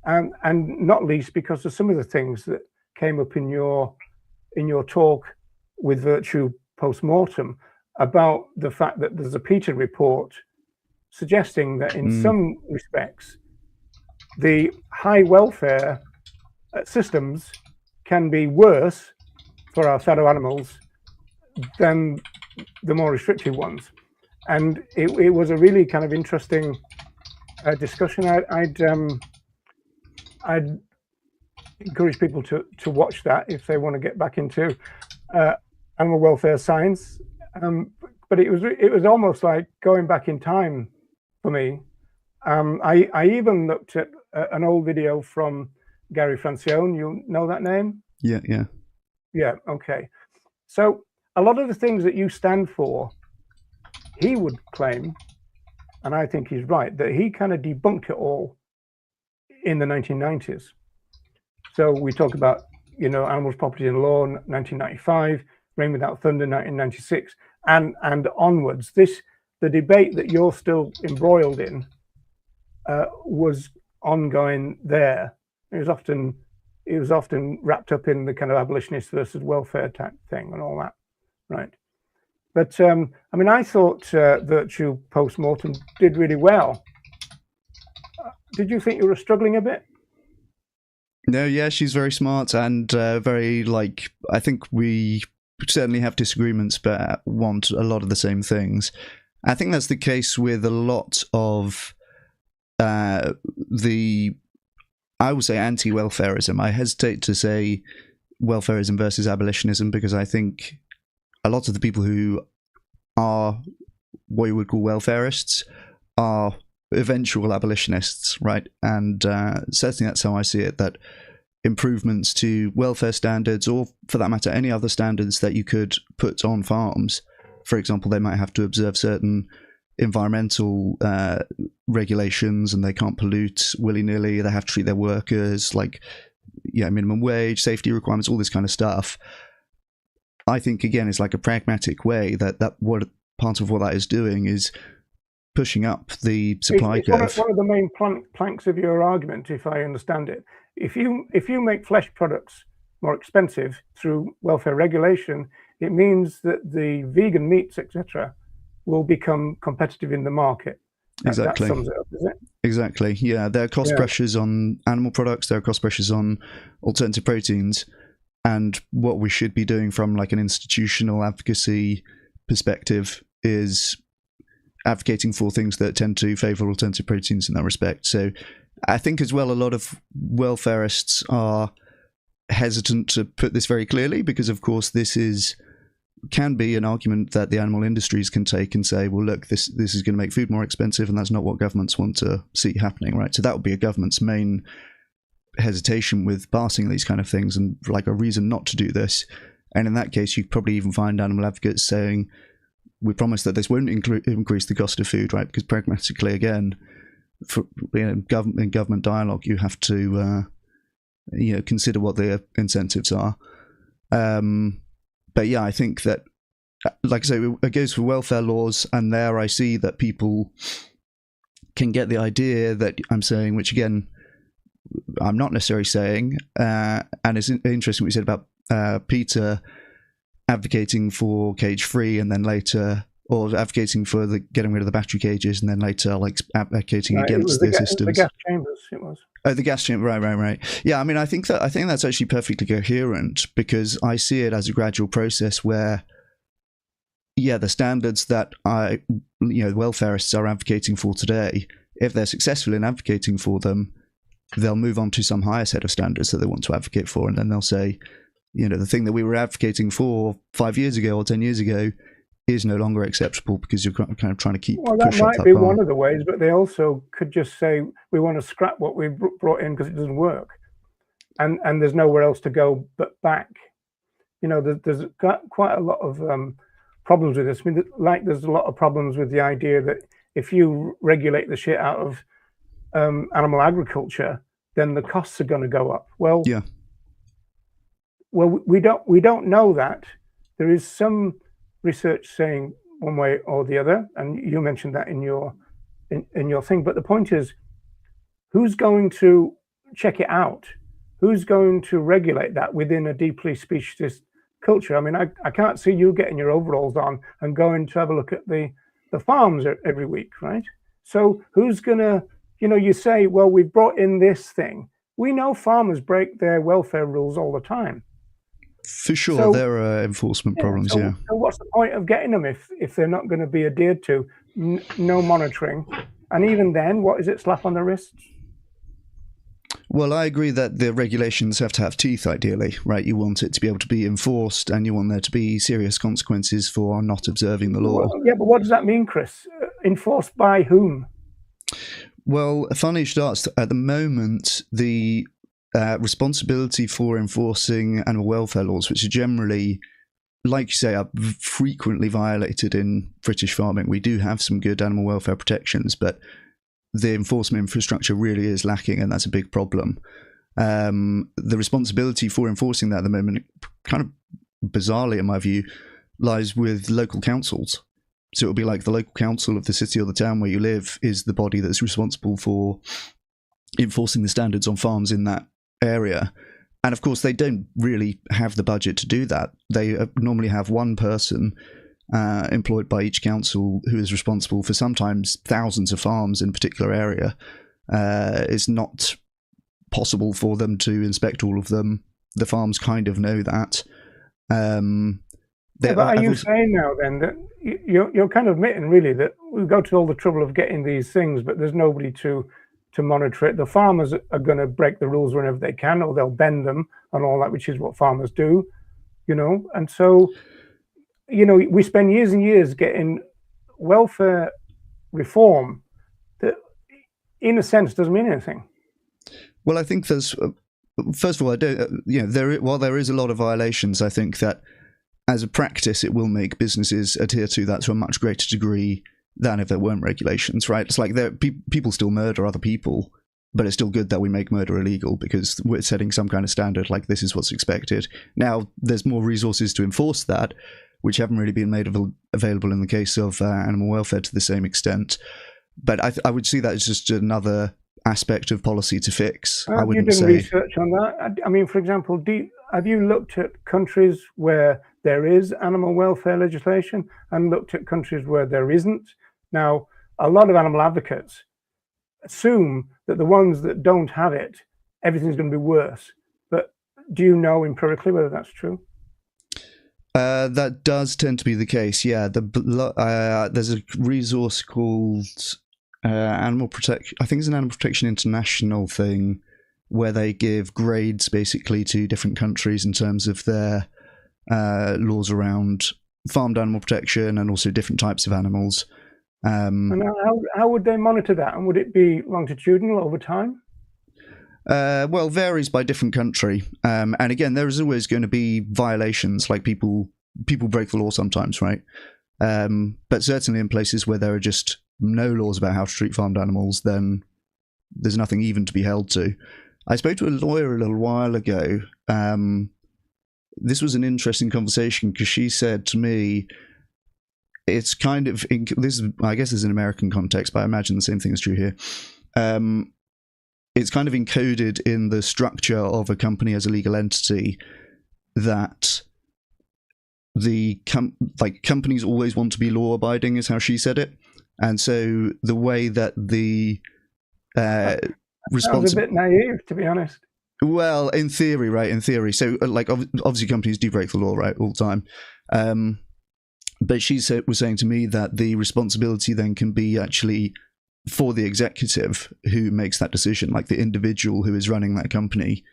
And not least because of some of the things that came up in your talk with Virtue Post-Mortem about the fact that there's a PETA report suggesting that in some respects, the high welfare systems can be worse for our fellow animals than the more restrictive ones. And it was a really kind of interesting discussion. I'd encourage people to watch that if they want to get back into animal welfare science. But it was almost like going back in time for me. I even looked at an old video from Gary Francione. You know that name? Yeah. Okay. So a lot of the things that you stand for, he would claim, and I think he's right, that he kind of debunked it all in the 1990s. So we talk about, Animals, Property and Law, 1995, Rain Without Thunder, 1996, and onwards. The debate that you're still embroiled in was ongoing there. It was often wrapped up in the kind of abolitionist versus welfare type thing and all that, right? But I mean, I thought Virtue Post-Mortem did really well. Did you think you were struggling a bit? No, yeah, she's very smart and very, like, I think we certainly have disagreements, but want a lot of the same things. I think that's the case with a lot of the, I would say, anti-welfarism. I hesitate to say welfarism versus abolitionism, because I think a lot of the people who are what you would call welfarists are eventual abolitionists, right? And certainly that's how I see it, that improvements to welfare standards, or for that matter any other standards that you could put on farms, for example, they might have to observe certain environmental regulations, and they can't pollute willy-nilly, they have to treat their workers like, minimum wage, safety requirements, all this kind of stuff. I think, again, it's like a pragmatic way that what part of what that is doing is pushing up the supply curve. It's one of the main planks of your argument, if I understand it. If you make flesh products more expensive through welfare regulation, it means that the vegan meats, etc., will become competitive in the market. Exactly. That sums it up, is it? Exactly. Yeah, there are cost pressures on animal products. There are cost pressures on alternative proteins, and what we should be doing from like an institutional advocacy perspective is advocating for things that tend to favour alternative proteins in that respect. So I think as well, a lot of welfarists are hesitant to put this very clearly, because of course this can be an argument that the animal industries can take and say, well, look, this is going to make food more expensive, and that's not what governments want to see happening, right? So that would be a government's main hesitation with passing these kind of things, and like a reason not to do this. And in that case, you'd probably even find animal advocates saying, we promise that this won't increase the cost of food, right? Because pragmatically, again, in government dialogue, you have to consider what their incentives are. But yeah, I think that, like I say, it goes for welfare laws, and there I see that people can get the idea that I'm saying, which again, I'm not necessarily saying, and it's interesting what you said about Peter advocating for cage-free, and then later, or advocating for getting rid of the battery cages, and then later like advocating against the systems. The gas chambers, it was. Oh, the gas chamber, right. Yeah, I mean, I think that's actually perfectly coherent, because I see it as a gradual process where, the standards that welfarists are advocating for today, if they're successful in advocating for them, they'll move on to some higher set of standards that they want to advocate for, and then they'll say, the thing that we were advocating for 5 years ago or 10 years ago is no longer acceptable, because you're kind of trying to keep. Well, that might be one of the ways, but they also could just say, we want to scrap what we brought in because it doesn't work, and there's nowhere else to go but back. There's quite a lot of problems with this. I mean, like there's a lot of problems with the idea that if you regulate the shit out of animal agriculture, then the costs are going to go up. Well, we don't know that. There is some research saying one way or the other, and you mentioned that in your thing. But the point is, who's going to check it out? Who's going to regulate that within a deeply speciesist culture? I mean, I can't see you getting your overalls on and going to have a look at the farms every week, right? So who's gonna, you say, well, we've brought in this thing. We know farmers break their welfare rules all the time. For sure, there are enforcement problems. So what's the point of getting them if they're not going to be adhered to? No monitoring, and even then, what is it? Slap on the wrist? Well, I agree that the regulations have to have teeth, ideally, right? You want it to be able to be enforced, and you want there to be serious consequences for not observing the law. Well, yeah, but what does that mean, Chris? Enforced by whom? Well, funny you should ask. At the moment, the responsibility for enforcing animal welfare laws, which are generally, like you say, are frequently violated in British farming. We do have some good animal welfare protections, but the enforcement infrastructure really is lacking, and that's a big problem. The responsibility for enforcing that at the moment, kind of bizarrely in my view, lies with local councils. So it'll be like the local council of the city or the town where you live is the body that's responsible for enforcing the standards on farms in that area. And of course, they don't really have the budget to do that. They normally have one person employed by each council who is responsible for sometimes thousands of farms in a particular area. It's not possible for them to inspect all of them. The farms kind of know that. But are you saying now then that you're kind of admitting really that we go to all the trouble of getting these things, but there's nobody to monitor it? The farmers are going to break the rules whenever they can, or they'll bend them and all that, which is what farmers do, and so, we spend years and years getting welfare reform that in a sense doesn't mean anything. Well, I think there's, first of all, while there is a lot of violations, I think that as a practice, it will make businesses adhere to that to a much greater degree than if there weren't regulations, right? It's like people still murder other people, but it's still good that we make murder illegal because we're setting some kind of standard, like this is what's expected. Now, there's more resources to enforce that, which haven't really been made available in the case of animal welfare to the same extent. But I would see that as just another aspect of policy to fix. I wouldn't say. Have you done research on that? I mean, for example, have you looked at countries where there is animal welfare legislation and looked at countries where there isn't? Now, a lot of animal advocates assume that the ones that don't have it, everything's going to be worse. But do you know empirically whether that's true? That does tend to be the case, yeah. There's a resource called Animal Protection. I think it's an Animal Protection International thing where they give grades basically to different countries in terms of their laws around farmed animal protection and also different types of animals. And how would they monitor that? And would it be longitudinal over time? Well, varies by different country. And again, there is always going to be violations, like people break the law sometimes, right? But certainly in places where there are just no laws about how to treat farmed animals, then there's nothing even to be held to. I spoke to a lawyer a little while ago. This was an interesting conversation because she said to me, it's kind of, I guess it's an American context, but I imagine the same thing is true here. It's kind of encoded in the structure of a company as a legal entity that companies always want to be law-abiding, is how she said it. And so the way that the sounds a bit naive, to be honest. Well, in theory, right? In theory. So, obviously companies do break the law, right, all the time. But she was saying to me that the responsibility then can be actually for the executive who makes that decision, like the individual who is running that company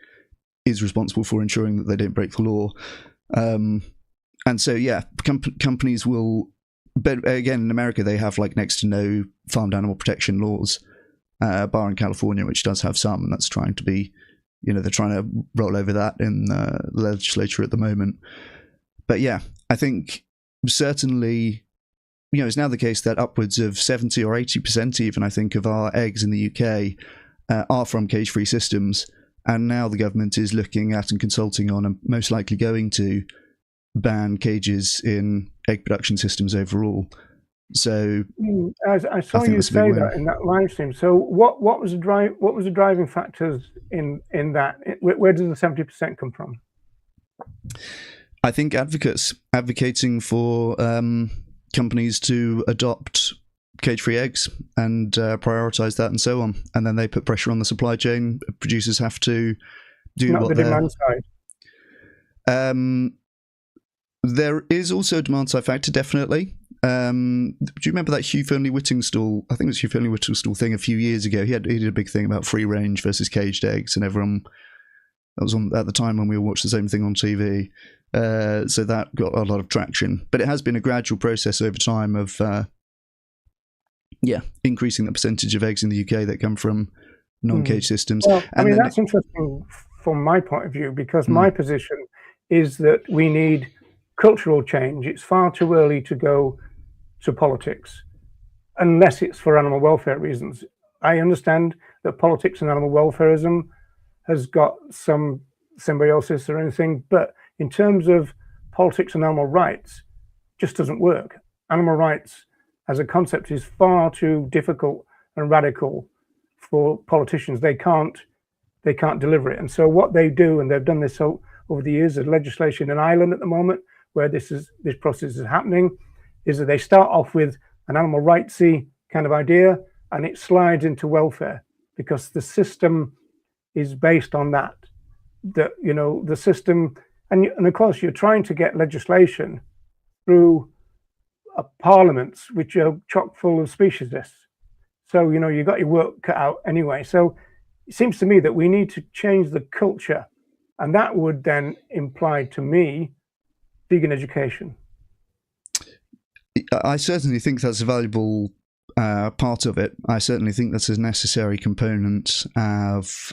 is responsible for ensuring that they don't break the law. And so, yeah, companies will, but again, in America, they have like next to no farmed animal protection laws, bar in California, which does have some, and that's trying to be, they're trying to roll over that in the legislature at the moment. But yeah, I think certainly, it's now the case that upwards of 70 or 80% even, I think, of our eggs in the UK are from cage-free systems. And now the government is looking at and consulting on and most likely going to ban cages in egg production systems overall. So I saw you say that in that live stream. So what was the driving factors in that? Where does the 70% come from? I think advocating for companies to adopt cage-free eggs and prioritize that and so on, and then they put pressure on the supply chain. Producers have to do not what the demand side. There is also a demand side factor, definitely. Do you remember that Hugh Fearnley-Whittingstall? I think it was Hugh Fearnley-Whittingstall thing a few years ago. He did a big thing about free range versus caged eggs, and everyone, that was on at the time when we all watched the same thing on TV. So that got a lot of traction, but it has been a gradual process over time of increasing the percentage of eggs in the UK that come from non-cage systems. Well, that's interesting from my point of view, because my position is that we need cultural change. It's far too early to go to politics unless it's for animal welfare reasons. I understand that politics and animal welfareism has got some symbiosis or anything, but in terms of politics and animal rights, just doesn't work. Animal rights as a concept is far too difficult and radical for politicians. They can't deliver it. And so what they do, and they've done this over the years, there's legislation in Ireland at the moment where this process is happening, is that they start off with an animal rightsy kind of idea and it slides into welfare because the system is based on that. That, you know, the system, and of course you're trying to get legislation through parliaments which are chock full of speciesists. So, you know, you got your work cut out anyway. So it seems to me that we need to change the culture, and that would then imply to me vegan education. I certainly think that's a valuable part of it. I certainly think that's a necessary component of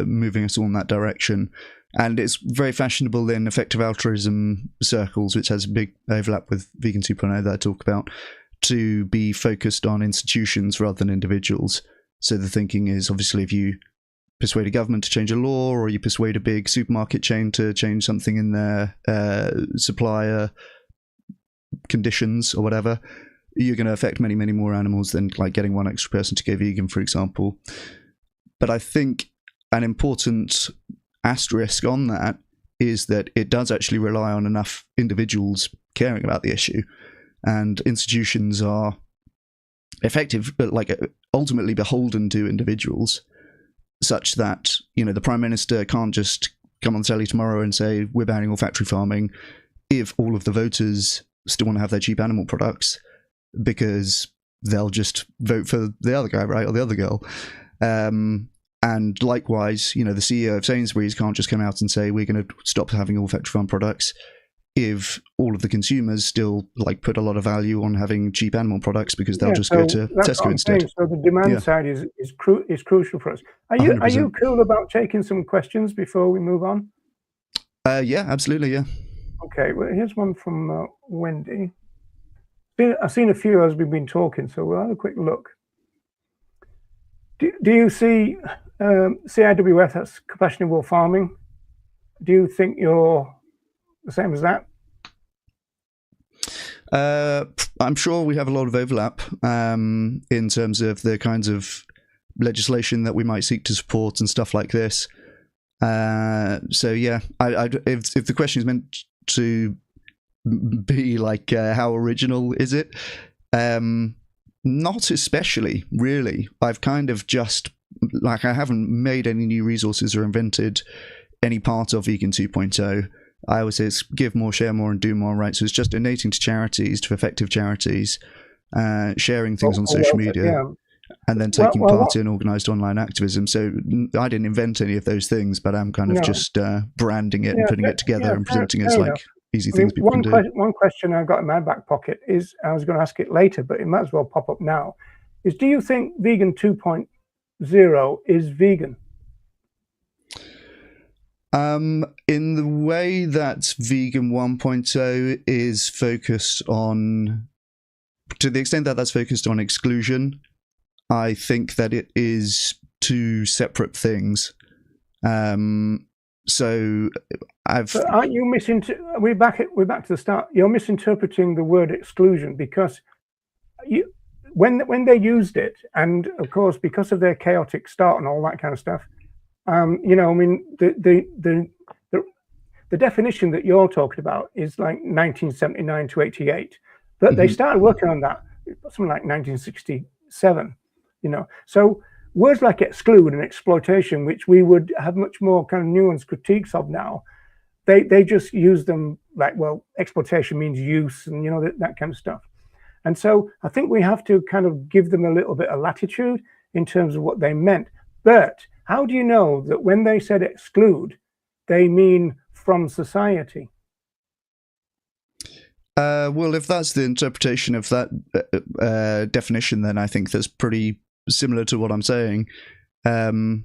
moving us all in that direction. And it's very fashionable in effective altruism circles, which has a big overlap with Vegan 2.0 that I talk about, to be focused on institutions rather than individuals. So the thinking is, obviously, if you persuade a government to change a law, or you persuade a big supermarket chain to change something in their supplier conditions or whatever, you're going to affect many, many more animals than like getting one extra person to go vegan, for example. But I think an important asterisk on that is that it does actually rely on enough individuals caring about the issue, and institutions are effective, but like ultimately beholden to individuals, such that, you know, the Prime Minister can't just come on telly tomorrow and say we're banning all factory farming if all of the voters still want to have their cheap animal products, because they'll just vote for the other guy, right, or the other girl. And likewise, you know, the CEO of Sainsbury's can't just come out and say we're going to stop having all factory farm products if all of the consumers still like put a lot of value on having cheap animal products, because they'll just go to Tesco instead. So the demand side is crucial for us. Are you 100%. Cool about taking some questions before we move on? Yeah, absolutely. Yeah. Okay. Well, here's one from Wendy. I've seen a few as we've been talking, so we'll have a quick look. Do you see CIWF, that's compassionate animal farming? Do you think you're the same as that? I'm sure we have a lot of overlap in terms of the kinds of legislation that we might seek to support and stuff like this. So yeah, if the question is meant to be like how original is it? Not especially, really. I've kind of just, like, I haven't made any new resources or invented any part of Vegan 2.0. I always say it's give more, share more, and do more, right? So it's just donating to charities, to effective charities, sharing things on social media, and then taking part in organised online activism. So I didn't invent any of those things, but I'm kind of just branding it and putting it together and presenting it as like easy things people can do. One question I've got in my back pocket is, I was going to ask it later, but it might as well pop up now, is do you think Vegan 2.0 is vegan? In the way that Vegan 1.0 is focused on, to the extent that that's focused on exclusion, I think that it is two separate things. So but aren't you we're back to the start. You're misinterpreting the word exclusion, because when they used it, and of course because of their chaotic start and all that kind of stuff, you know, I mean, the definition that you're talking about is like 1979 to 88, but they started working on that something like 1967. You know, so words like exclude and exploitation, which we would have much more kind of nuanced critiques of now, they just use them like, well, exploitation means use, and you know, that kind of stuff. And so I think we have to kind of give them a little bit of latitude in terms of what they meant. But how do you know that when they said exclude, they mean from society? Well, if that's the interpretation of that definition, then I think that's pretty similar to what I'm saying. So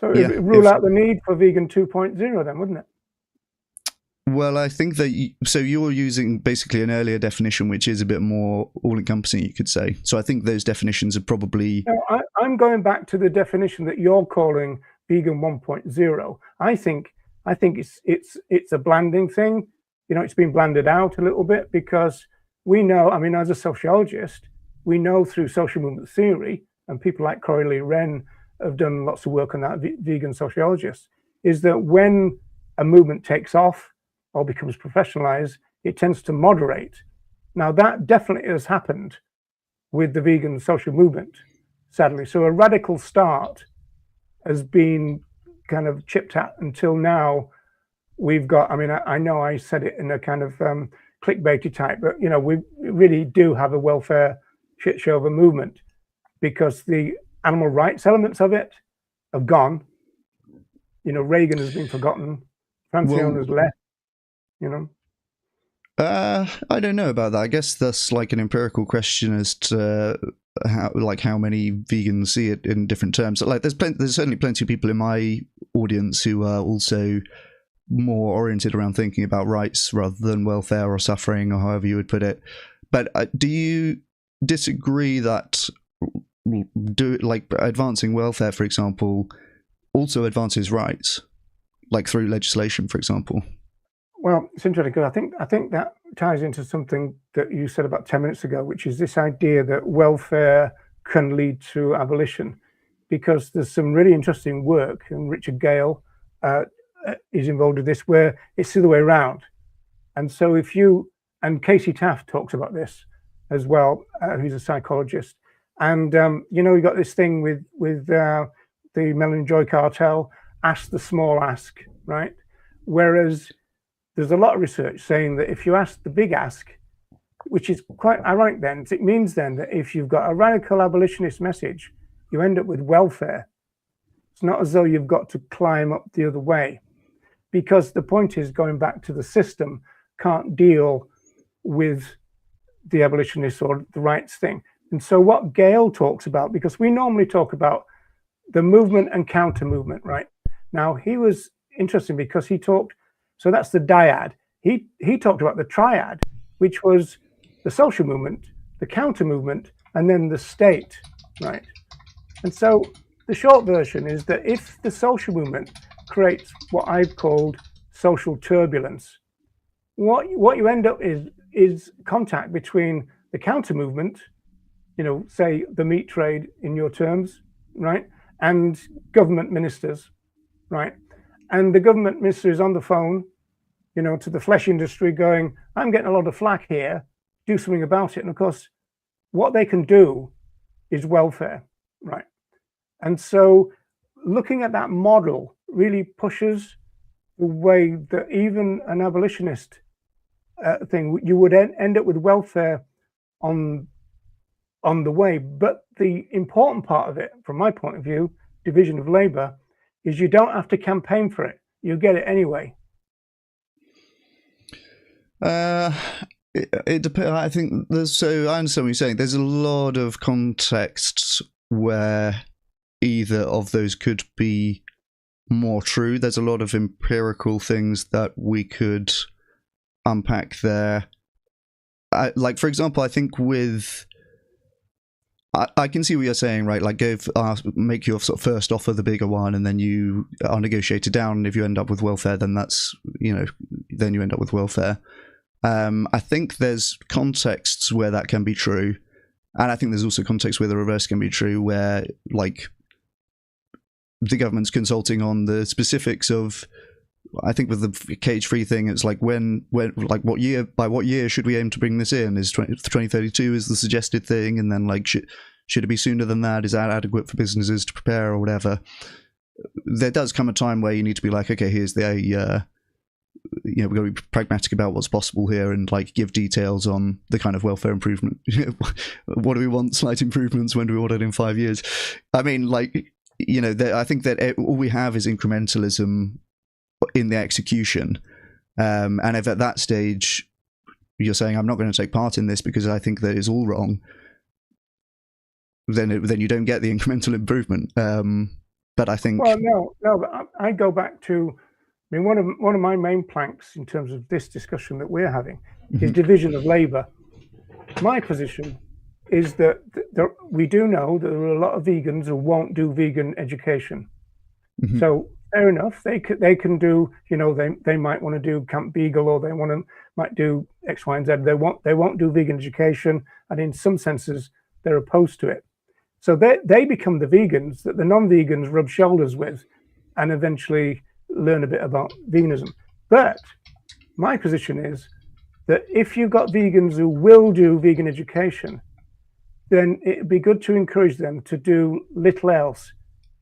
it would rule out the need for Vegan 2.0 then, wouldn't it? Well, I think that so you're using basically an earlier definition, which is a bit more all-encompassing, you could say. So I think those definitions are probably... No, I'm going back to the definition that you're calling Vegan 1.0. I think it's a blanding thing. You know, it's been blanded out a little bit, because we know, I mean, as a sociologist, we know through social movement theory, and people like Corey Lee Wren have done lots of work on that, vegan sociologists, is that when a movement takes off or becomes professionalized, it tends to moderate. Now, that definitely has happened with the vegan social movement, sadly. So a radical start has been kind of chipped at until now. We've got, I mean, I know I said it in a kind of clickbaity type, but we really do have a welfare shit show of a movement, because the animal rights elements of it have gone. Reagan has been forgotten. Francione has left. I don't know about that. I guess that's like an empirical question as to how many vegans see it in different terms. Like there's certainly plenty of people in my audience who are also more oriented around thinking about rights rather than welfare or suffering, or however you would put it. But do you disagree that advancing welfare, for example, also advances rights, like through legislation, for example? Well, it's interesting, because I think that ties into something that you said about 10 minutes ago, which is this idea that welfare can lead to abolition, because there's some really interesting work, and Richard Gale is involved with this, where it's the other way around. And so and Casey Taft talks about this as well, who's a psychologist. And, you got this thing with the Melanie Joy cartel, ask the small ask, right? Whereas there's a lot of research saying that if you ask the big ask, which is quite ironic then, it means then that if you've got a radical abolitionist message, you end up with welfare. It's not as though you've got to climb up the other way, because the point is, going back to the system can't deal with the abolitionist or the rights thing. And so what Gale talks about, because we normally talk about the movement and counter movement, right? Now, he was interesting because he talked, so that's the dyad. He talked about the triad, which was the social movement, the counter movement, and then the state, right? And so the short version is that if the social movement creates what I've called social turbulence, what you end up is contact between the counter movement, say the meat trade in your terms, right, and government ministers, right? And the government minister is on the phone, to the flesh industry going, I'm getting a lot of flack here, do something about it. And of course, what they can do is welfare, right? And so looking at that model really pushes the way that even an abolitionist thing, you would end up with welfare on the way. But the important part of it, from my point of view, division of labor, is you don't have to campaign for it. You get it anyway. It depends. I think I understand what you're saying. There's a lot of contexts where either of those could be more true. There's a lot of empirical things that we could unpack there. Like, for example, I think I can see what you're saying, right? Like, make your sort of first offer the bigger one, and then you are negotiated down. And if you end up with welfare, then that's, then you end up with welfare. I think there's contexts where that can be true, and I think there's also contexts where the reverse can be true, where like the government's consulting on the specifics of. I think with the cage-free thing, it's like when like what year should we aim to bring this in? Is 2032 is the suggested thing, and then like should it be sooner than that? Is that adequate for businesses to prepare or whatever? There does come a time where you need to be like, okay, here's the we've got to be pragmatic about what's possible here, and like give details on the kind of welfare improvement. What do we want? Slight improvements. When do we want it in 5 years? I mean, like I think that all we have is incrementalism in the execution, and if at that stage you're saying I'm not going to take part in this because I think that is all wrong, then you don't get the incremental improvement. But I think no, but I go back to, I mean, one of my main planks in terms of this discussion that we're having is division of labor. My position is that we do know that there are a lot of vegans who won't do vegan education. So fair enough, they can do, they might want to do Camp Beagle, or they might do X, Y, and Z. They won't do vegan education, and in some senses they're opposed to it. So they become the vegans that the non-vegans rub shoulders with, and eventually learn a bit about veganism. But my position is that if you've got vegans who will do vegan education, then it'd be good to encourage them to do little else,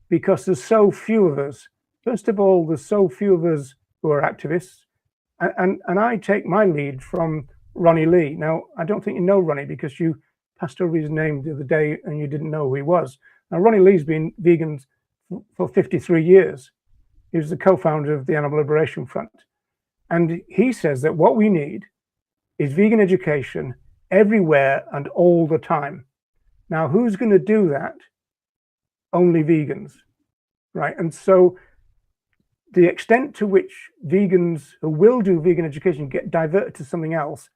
because there's so few of us. First of all, there's so few of us who are activists. And I take my lead from Ronnie Lee. Now, I don't think you know Ronnie because you passed over his name the other day and you didn't know who he was. Now, Ronnie Lee's been vegan for 53 years. He was the co-founder of the Animal Liberation Front. And he says that what we need is vegan education everywhere and all the time. Now, who's going to do that? Only vegans, right? And so the extent to which vegans who will do vegan education get diverted to something else,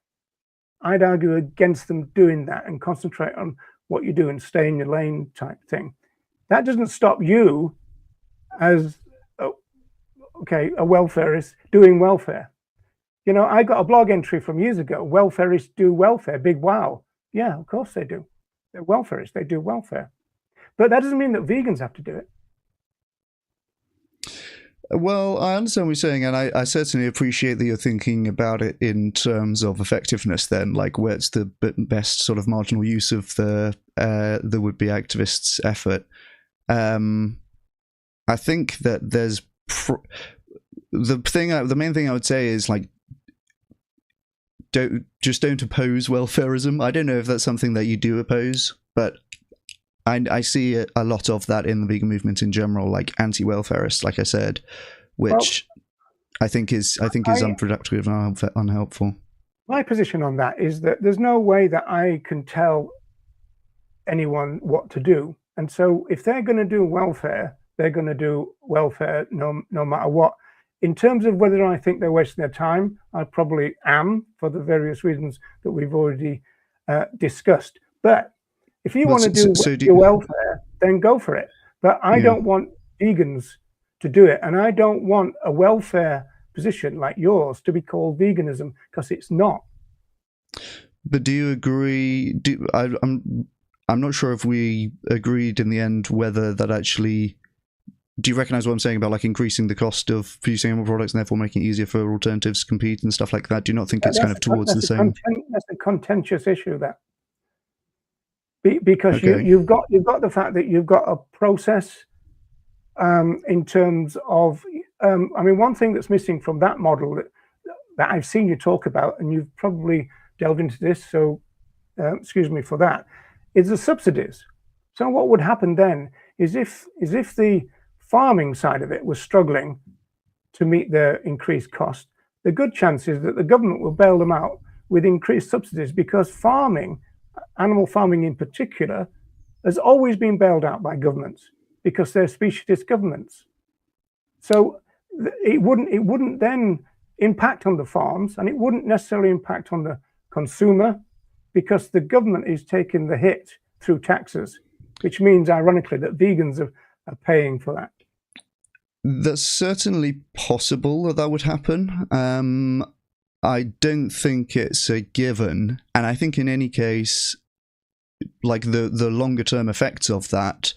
I'd argue against them doing that and concentrate on what you do and stay in your lane type thing. That doesn't stop you as, okay, a welfarist doing welfare. You know, I got a blog entry from years ago, welfarists do welfare, big wow. Yeah, of course they do. They're welfarists, they do welfare. But that doesn't mean that vegans have to do it. Well, I understand what you're saying, and I certainly appreciate that you're thinking about it in terms of effectiveness then, like where's the best sort of marginal use of the would-be activists' effort. I think that there's... the main thing I would say is, like, don't oppose welfarism. I don't know if that's something that you do oppose, but I see a lot of that in the vegan movement in general, like anti-welfarist, like I said, which I think is unproductive and unhelpful. My position on that is that there's no way that I can tell anyone what to do, and so if they're going to do welfare, they're going to do welfare no matter what. In terms of whether I think they're wasting their time, I probably am, for the various reasons that we've already discussed. But if you want to do your welfare, then go for it. But I don't want vegans to do it. And I don't want a welfare position like yours to be called veganism, because it's not. But do you agree? I'm not sure if we agreed in the end whether that actually... Do you recognise what I'm saying about, like, increasing the cost of producing animal products and therefore making it easier for alternatives to compete and stuff like that? Do you not think it's kind of towards the same? That's a contentious issue, that. Because okay. you've got the fact that you've got a process in terms of... I mean, one thing that's missing from that model that I've seen you talk about, and you've probably delved into this, so excuse me for that, is the subsidies. So what would happen then is if the farming side of it was struggling to meet their increased cost, the good chance is that the government will bail them out with increased subsidies, because farming, animal farming in particular, has always been bailed out by governments because they're specialist governments. So it wouldn't then impact on the farms, and it wouldn't necessarily impact on the consumer, because the government is taking the hit through taxes, which means, ironically, that vegans are paying for that. That's certainly possible that would happen. I don't think it's a given, and I think in any case, like, the longer term effects of that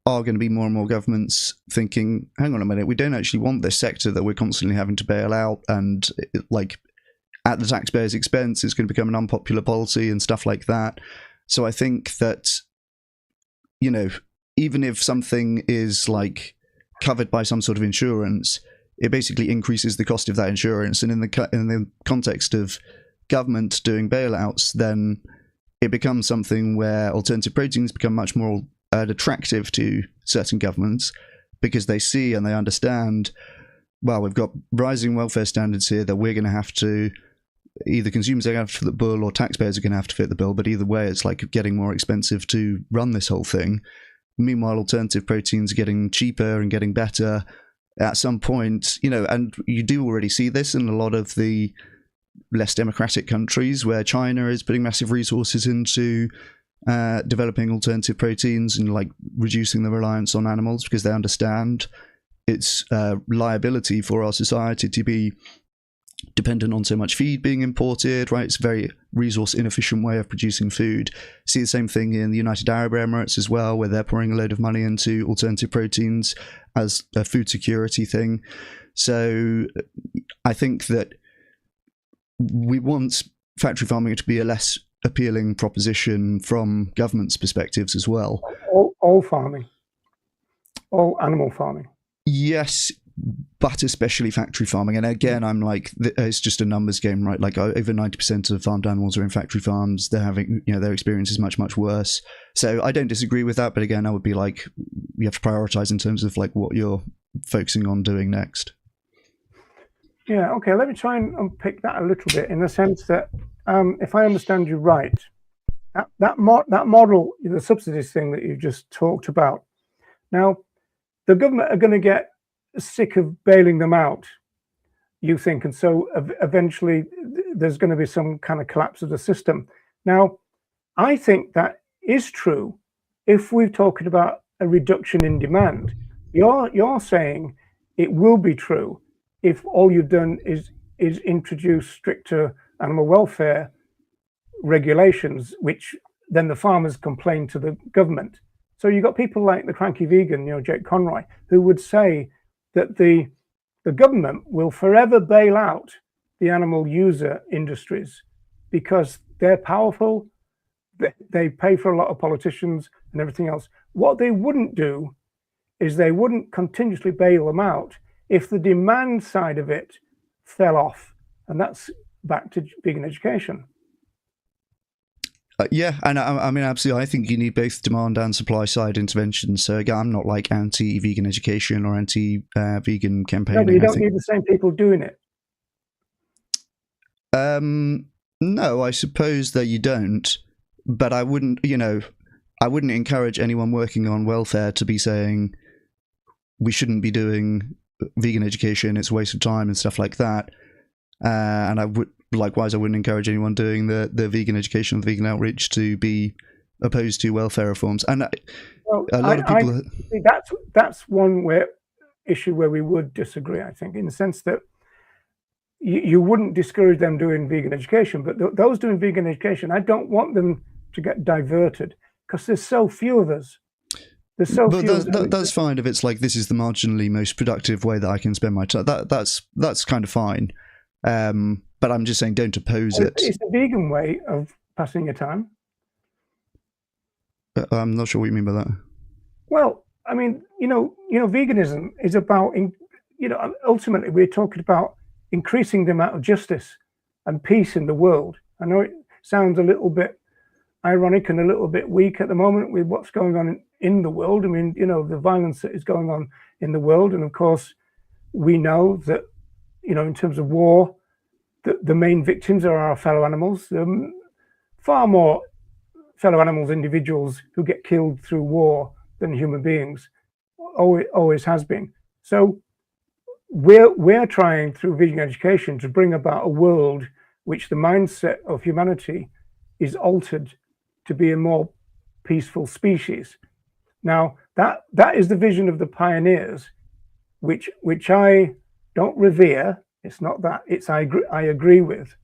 are going to be more and more governments thinking, hang on a minute, we don't actually want this sector that we're constantly having to bail out, and like at the taxpayer's expense, it's going to become an unpopular policy and stuff like that. So I think that, you know, even if something is like covered by some sort of insurance, it basically increases the cost of that insurance. And in the context of government doing bailouts, then it becomes something where alternative proteins become much more attractive to certain governments, because they see and they understand, well, we've got rising welfare standards here that we're going to have to, either consumers are going to have to fit the bill or taxpayers are going to have to fit the bill, but either way it's like getting more expensive to run this whole thing. Meanwhile, alternative proteins are getting cheaper and getting better at some point, you know, and you do already see this in a lot of the less democratic countries, where China is putting massive resources into developing alternative proteins and like reducing the reliance on animals, because they understand its liability for our society to be dependent on so much feed being imported, right? It's a very resource inefficient way of producing food. See the same thing in the United Arab Emirates as well, where they're pouring a load of money into alternative proteins as a food security thing. So I think that we want factory farming to be a less appealing proposition from government's perspectives as well. All farming. All animal farming. Yes, but especially factory farming. And again, I'm like, it's just a numbers game, right? Like over 90% of farmed animals are in factory farms. They're having, their experience is much, much worse. So I don't disagree with that. But again, I would be like, you have to prioritize in terms of like what you're focusing on doing next. Yeah, okay, let me try and unpick that a little bit in the sense that if I understand you right, that model, the subsidies thing that you just talked about, now the government are going to get sick of bailing them out, you think, and so eventually there's going to be some kind of collapse of the system. Now, I think that is true if we're talking about a reduction in demand. You're saying it will be true if all you've done is introduce stricter animal welfare regulations, which then the farmers complain to the government. So you've got people like the cranky vegan, Jake Conroy, who would say that the government will forever bail out the animal user industries because they're powerful, they pay for a lot of politicians and everything else. What they wouldn't do is they wouldn't continuously bail them out if the demand side of it fell off. And that's back to vegan education. Yeah, and I mean, absolutely. I think you need both demand and supply side interventions. So again, I'm not like anti-vegan education or anti-vegan campaigning. No, but you don't need the same people doing it. No, I suppose that you don't. But I wouldn't, I wouldn't encourage anyone working on welfare to be saying we shouldn't be doing vegan education. It's a waste of time and stuff like that. And I would. Likewise, I wouldn't encourage anyone doing the vegan education, the vegan outreach, to be opposed to welfare reforms. And a lot of people. That's one issue where we would disagree. I think, in the sense that you wouldn't discourage them doing vegan education, but those doing vegan education, I don't want them to get diverted because there's so few of us. There's so few. That's fine if it's like this is the marginally most productive way that I can spend my time. That's kind of fine. But I'm just saying, don't oppose it. It's a vegan way of passing your time. I'm not sure what you mean by that. Well, I mean, veganism is about, ultimately we're talking about increasing the amount of justice and peace in the world. I know it sounds a little bit ironic and a little bit weak at the moment with what's going on in the world. I mean, the violence that is going on in the world. And of course, we know that, in terms of war, the main victims are our fellow animals. Far more fellow animals, individuals who get killed through war than human beings. Always has been. So we're trying through vegan education to bring about a world which the mindset of humanity is altered to be a more peaceful species. Now that is the vision of the pioneers, which I don't revere. It's not that. It's I agree with,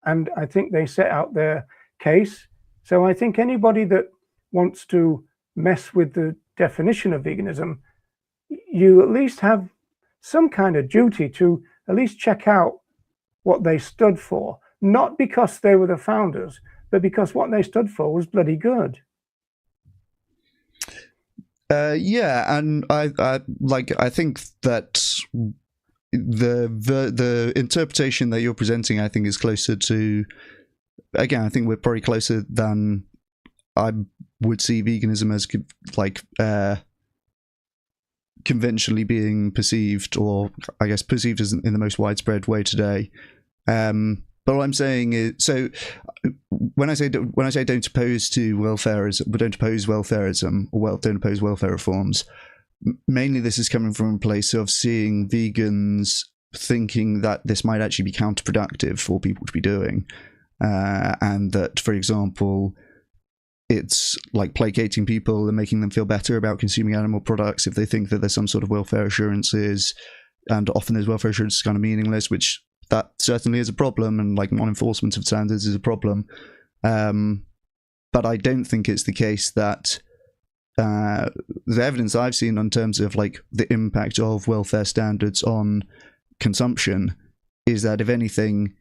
and I think they set out their case. So I think anybody that wants to mess with the definition of veganism, you at least have some kind of duty to at least check out what they stood for. Not because they were the founders, but because what they stood for was bloody good. Yeah, and I think that the interpretation that you're presenting, I think, is closer to. Again, I think we're probably closer than I would see veganism as conventionally being perceived, or I guess perceived as in the most widespread way today. But what I'm saying is, so when I say don't oppose to welfareism, don't oppose welfareism, or don't oppose welfare reforms, mainly this is coming from a place of seeing vegans thinking that this might actually be counterproductive for people to be doing, and that, for example, it's like placating people and making them feel better about consuming animal products if they think that there's some sort of welfare assurances, and often those welfare assurances kind of meaningless, which that certainly is a problem, and like non-enforcement of standards is a problem. But I don't think it's the case that the evidence I've seen in terms of like the impact of welfare standards on consumption is that, if anything,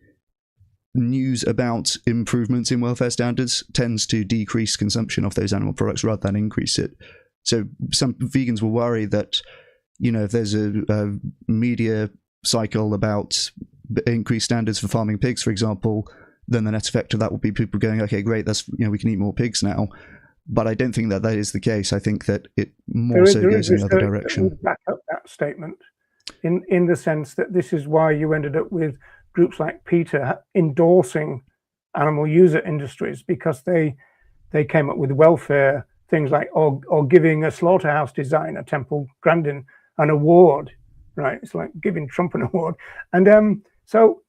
news about improvements in welfare standards tends to decrease consumption of those animal products rather than increase it. So some vegans will worry that, if there's a media cycle about increased standards for farming pigs, for example, then the net effect of that will be people going, okay, great, that's we can eat more pigs now. But I don't think that is the case. I think that it more so goes in the other direction. Back up that statement in the sense that this is why you ended up with groups like PETA endorsing animal user industries, because they came up with welfare things like or giving a slaughterhouse designer, Temple Grandin, an award, right? It's like giving Trump an award. And so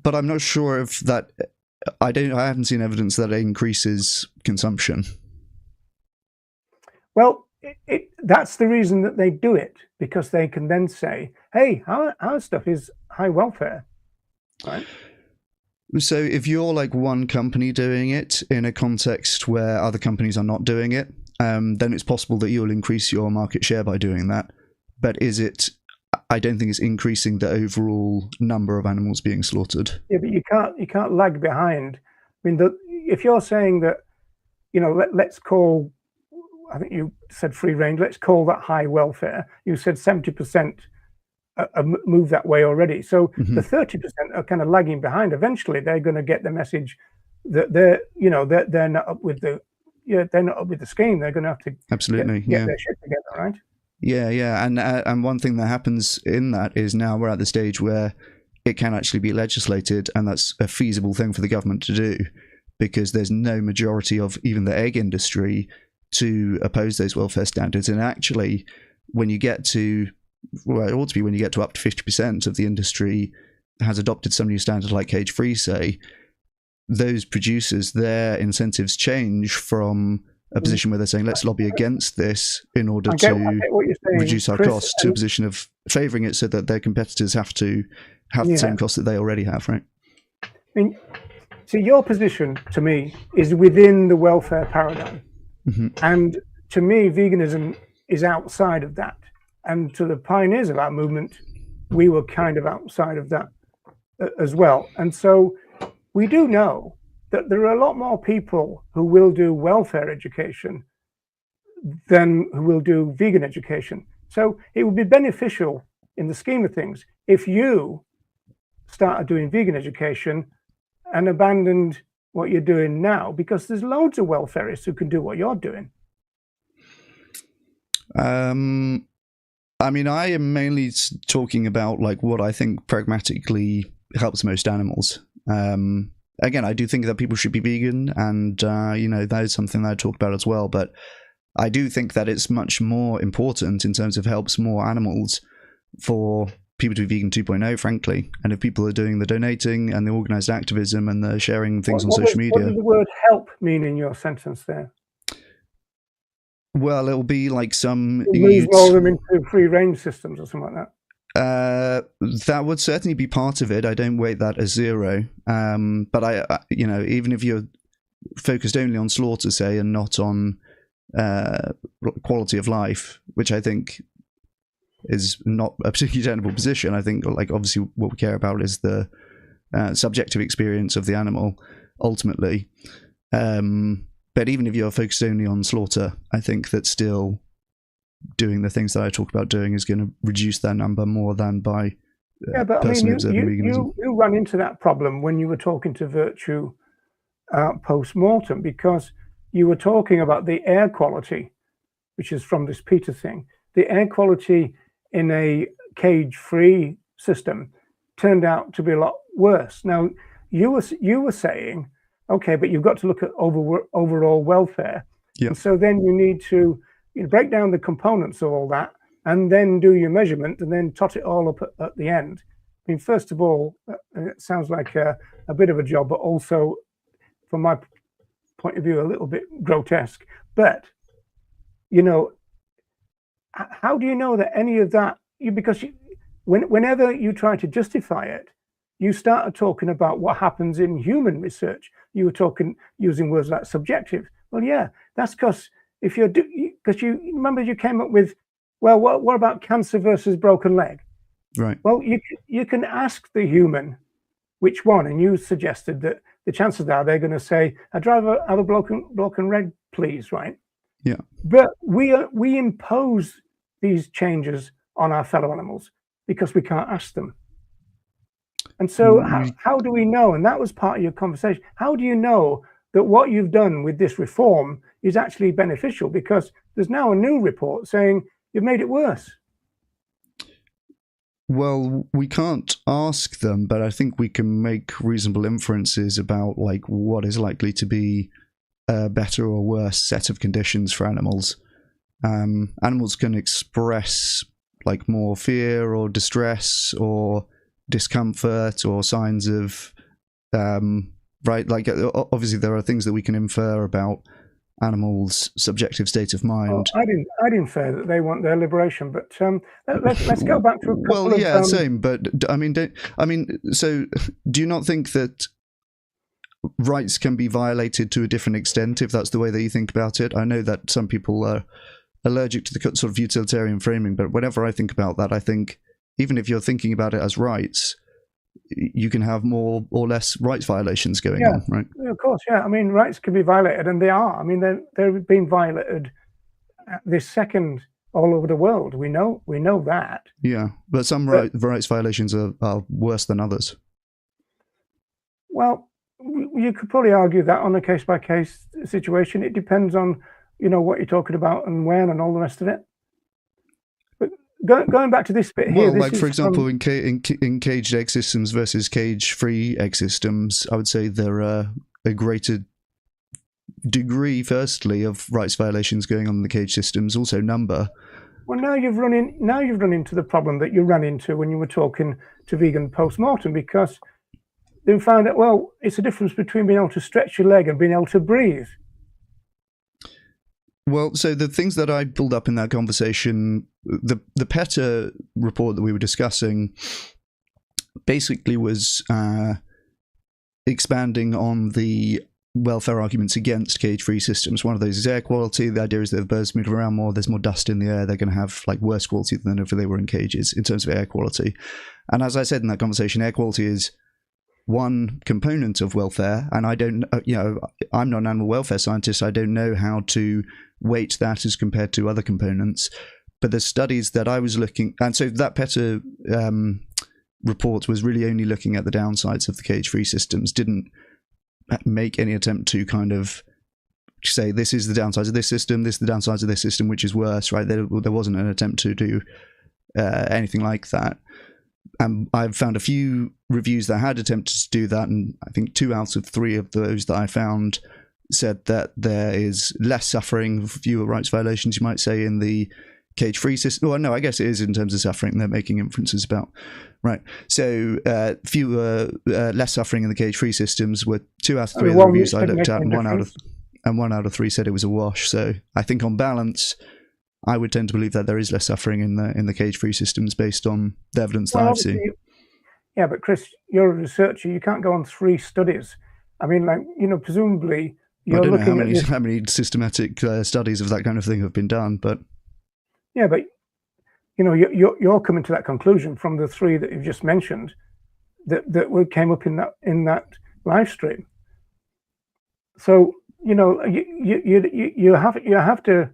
but I'm not sure if that. I haven't seen evidence that it increases consumption. Well, that's the reason that they do it, because they can then say, hey, our stuff is high welfare, right? So if you're like one company doing it in a context where other companies are not doing it, then it's possible that you'll increase your market share by doing that. But I don't think it's increasing the overall number of animals being slaughtered. Yeah, but you can't lag behind. I mean, if you're saying that, let's call, I think you said free range, let's call that high welfare. You said 70% move that way already. So the 30% are kind of lagging behind. Eventually, they're going to get the message that they're not up with the scheme. They're going to have to get their shit together, right? Yeah, and one thing that happens in that is now we're at the stage where it can actually be legislated, and that's a feasible thing for the government to do, because there's no majority of even the egg industry to oppose those welfare standards. And actually, when you get to, well, it ought to be when you get to up to 50% of the industry has adopted some new standard like cage-free, say, those producers, their incentives change from a position where they're saying, let's lobby against this in order to reduce our costs, to a position of favouring it so that their competitors have to have the same costs that they already have, right? I mean, so your position, to me, is within the welfare paradigm. And to me, veganism is outside of that. And to the pioneers of our movement, we were kind of outside of that as well. And so we do know that there are a lot more people who will do welfare education than who will do vegan education. So it would be beneficial in the scheme of things if you started doing vegan education and abandoned what you're doing now, because there's loads of welfareists who can do what you're doing. I mean, I am mainly talking about like what I think pragmatically helps most animals. Again, I do think that people should be vegan, and that is something that I talk about as well. But I do think that it's much more important in terms of helps more animals for people to be vegan 2.0, frankly. And if people are doing the donating and the organised activism and the sharing things on social media. What does the word help mean in your sentence there? Well, it'll be like some... Move all of them into free-range systems or something like that. That would certainly be part of it. I don't weight that as zero. But I even if you're focused only on slaughter, say, and not on quality of life, which I think is not a particularly tenable position. I think, like, obviously what we care about is the subjective experience of the animal, ultimately. But even if you're focused only on slaughter, I think that still doing the things that I talk about doing is going to reduce that number more than by personally observing veganism. You ran into that problem when you were talking to Virtue post-mortem, because you were talking about the air quality, which is from this PETA thing. The air quality in a cage-free system turned out to be a lot worse. Now, you were saying, okay, but you've got to look at overall welfare. Yeah. And so then you need to break down the components of all that, and then do your measurement, and then tot it all up at the end. I mean, first of all, it sounds like a bit of a job, but also, from my point of view, a little bit grotesque. But, how do you know that any of that, because whenever you try to justify it, you started talking about what happens in human research. You were using words like subjective. Well, yeah, that's because because you remember you came up with, well, what about cancer versus broken leg? Right. Well, you can ask the human which one, and you suggested that the chances are they're going to say, "I'd rather have a bloke and red, please," right? Yeah. But we impose these changes on our fellow animals because we can't ask them. And so how do we know? And that was part of your conversation. How do you know that what you've done with this reform is actually beneficial? Because there's now a new report saying you've made it worse. Well, we can't ask them, but I think we can make reasonable inferences about like what is likely to be a better or worse set of conditions for animals. Animals can express like more fear or distress or discomfort or signs of right, like obviously there are things that we can infer about animals' subjective state of mind. Well, I'd infer that they want their liberation, but let's go back to a couple of same. But I mean, so do you not think that rights can be violated to a different extent if that's the way that you think about it? I know that some people are allergic to the sort of utilitarian framing, but whenever I think about that, I think even if you're thinking about it as rights, you can have more or less rights violations going on, right? Of course, yeah. I mean, rights can be violated, and they are. I mean, they're being violated this second all over the world. We know that. Yeah, but some rights violations are worse than others. Well, you could probably argue that on a case-by-case situation. It depends on, what you're talking about and when and all the rest of it. But going back to this bit here. Well, like for example, in caged egg systems versus cage-free egg systems, I would say there are a greater degree, firstly, of rights violations going on in the cage systems, also number. Well, now you've run into the problem that you ran into when you were talking to Vegan Postmortem, because they found that, well, it's a difference between being able to stretch your leg and being able to breathe. Well, so the things that I pulled up in that conversation, the PETA report that we were discussing basically was expanding on the welfare arguments against cage-free systems. One of those is air quality. The idea is that if birds move around more, there's more dust in the air, they're going to have like worse quality than if they were in cages in terms of air quality. And as I said in that conversation, air quality is one component of welfare, and I don't, I'm not an animal welfare scientist. I don't know how to weight that as compared to other components. But the studies that I was looking, and so that PETA report was really only looking at the downsides of the cage-free systems, didn't make any attempt to kind of say this is the downsides of this system, this is the downsides of this system, which is worse, right? There wasn't an attempt to do anything like that. I've found a few reviews that had attempted to do that, and I think 2 out of 3 of those that I found said that there is less suffering, fewer rights violations, you might say, in the cage-free system. Well, no, I guess it is in terms of suffering they're making inferences about. Right. So less suffering in the cage-free systems were 2 out of 3 of the reviews I looked at, and 1 out of 3 said it was a wash. So I think on balance, I would tend to believe that there is less suffering in the cage-free systems based on the evidence that I've seen. Yeah, but Chris, you're a researcher. You can't go on 3 studies. I mean, presumably you're looking at how many systematic studies of that kind of thing have been done, but yeah, but you're coming to that conclusion from the 3 that you've just mentioned that came up in that live stream. So you have to.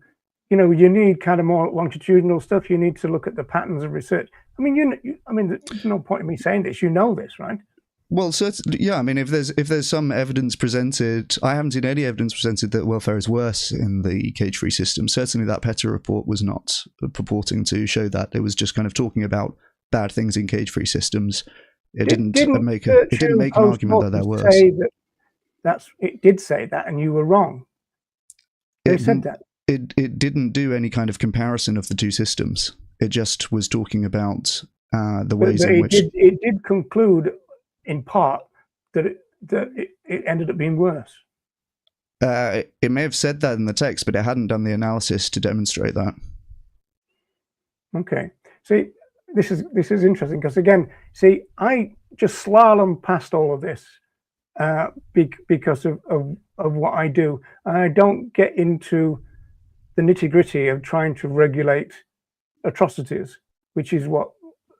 You need kind of more longitudinal stuff. You need to look at the patterns of research. I mean, there's no point in me saying this. You know this, right? Well, certainly, yeah. I mean, if there's some evidence presented, I haven't seen any evidence presented that welfare is worse in the cage-free system. Certainly, that PETA report was not purporting to show that. It was just kind of talking about bad things in cage-free systems. It didn't make an argument that they're worse. It did say that, and you were wrong. They said that. It didn't do any kind of comparison of the 2 systems. It just was talking about the ways in which it did conclude, in part, that it ended up being worse. It may have said that in the text, but it hadn't done the analysis to demonstrate that. Okay. See, this is interesting because again, I just slalom past all of this because of what I do, and I don't get into the nitty-gritty of trying to regulate atrocities, which is what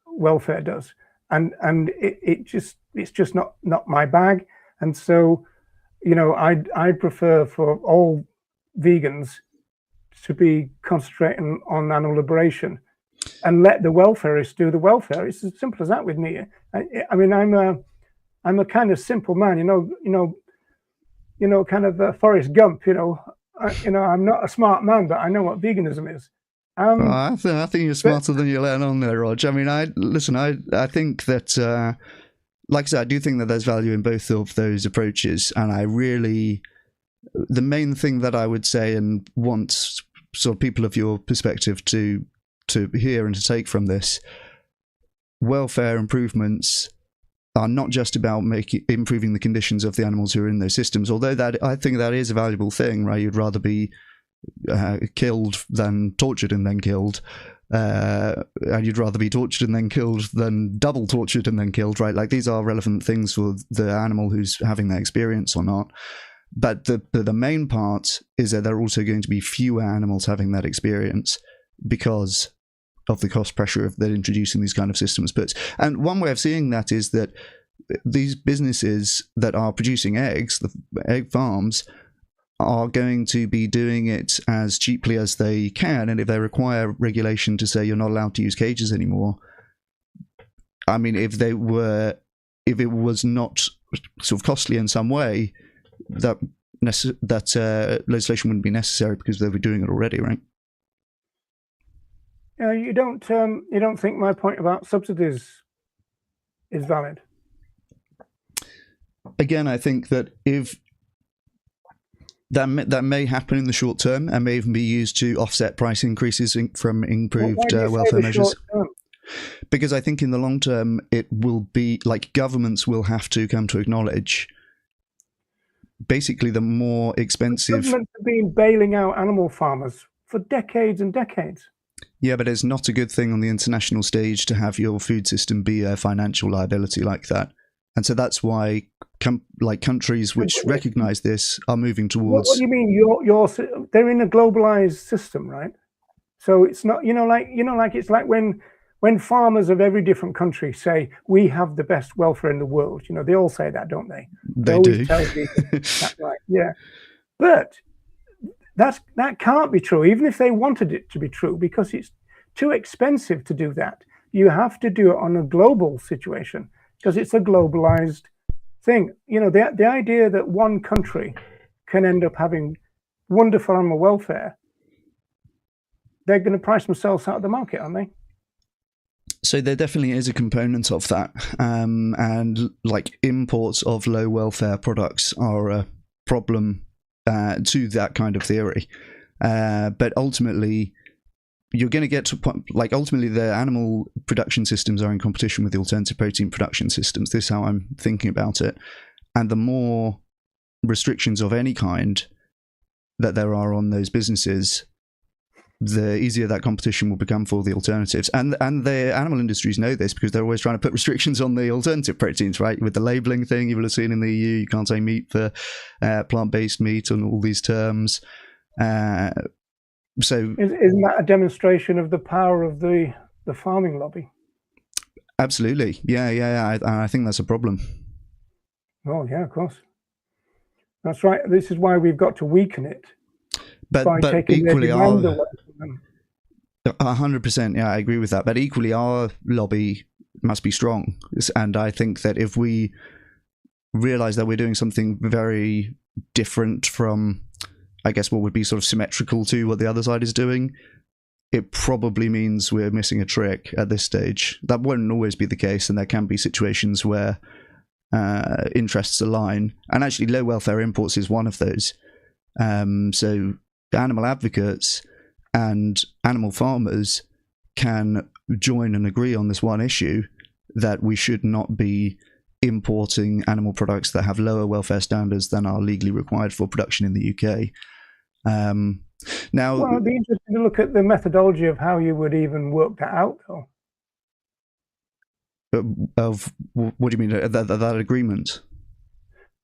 welfare does, and it just it's just not my bag. And so, I prefer for all vegans to be concentrating on animal liberation and let the welfareists do the welfare. It's as simple as that with me. I mean, I'm a kind of simple man, kind of Forrest Gump. I'm not a smart man, but I know what veganism is. I think you're smarter than you let on there, Rog. I mean, I think that, like I said, I do think that there's value in both of those approaches, and the main thing that I would say and want sort of people of your perspective to hear and to take from this, welfare improvements are not just about improving the conditions of the animals who are in those systems, although that I think that is a valuable thing, right? You'd rather be killed than tortured and then killed, and you'd rather be tortured and then killed than double tortured and then killed, right? Like, these are relevant things for the animal who's having that experience or not. But the main part is that there are also going to be fewer animals having that experience because of the cost pressure that introducing these kind of systems puts. And one way of seeing that is that these businesses that are producing eggs, the egg farms, are going to be doing it as cheaply as they can. And if they require regulation to say you're not allowed to use cages anymore, I mean, if it was not sort of costly in some way, that legislation wouldn't be necessary because they were doing it already, right? You don't think my point about subsidies is valid? Again, I think that if that may happen in the short term and may even be used to offset price increases from improved welfare measures. Because I think in the long term, it will be like governments will have to come to acknowledge basically the more expensive. Governments have been bailing out animal farmers for decades and decades. Yeah, but it's not a good thing on the international stage to have your food system be a financial liability like that. And so that's why countries which recognize this are moving towards... What do you mean? They're in a globalized system, right? So it's not, it's like when farmers of every different country say, we have the best welfare in the world. They all say that, don't they? They do. Tell you that's right, yeah. But that can't be true, even if they wanted it to be true, because it's too expensive to do that. You have to do it on a global situation because it's a globalized thing. The idea that one country can end up having wonderful animal welfare, they're going to price themselves out of the market, aren't they? So there definitely is a component of that, and like imports of low welfare products are a problem to that kind of theory. But ultimately, you're going to get to a point, like ultimately the animal production systems are in competition with the alternative protein production systems. This is how I'm thinking about it. And the more restrictions of any kind that there are on those businesses, the easier that competition will become for the alternatives. And the animal industries know this because they're always trying to put restrictions on the alternative proteins, right? With the labeling thing you will have seen in the EU, you can't say meat for plant-based meat and all these terms. So isn't that a demonstration of the power of the farming lobby? Absolutely. Yeah. I think that's a problem. Oh, yeah, of course. That's right. This is why we've got to weaken it. But equally, 100%, yeah, I agree with that. But equally, our lobby must be strong. And I think that if we realize that we're doing something very different from, I guess, what would be sort of symmetrical to what the other side is doing, it probably means we're missing a trick at this stage. That won't always be the case, and there can be situations where interests align. And actually, low welfare imports is one of those. So animal advocates and animal farmers can join and agree on this one issue, that we should not be importing animal products that have lower welfare standards than are legally required for production in the UK. Now, well, it'd be interesting to look at the methodology of how you would even work that out, though. Of what do you mean, that agreement?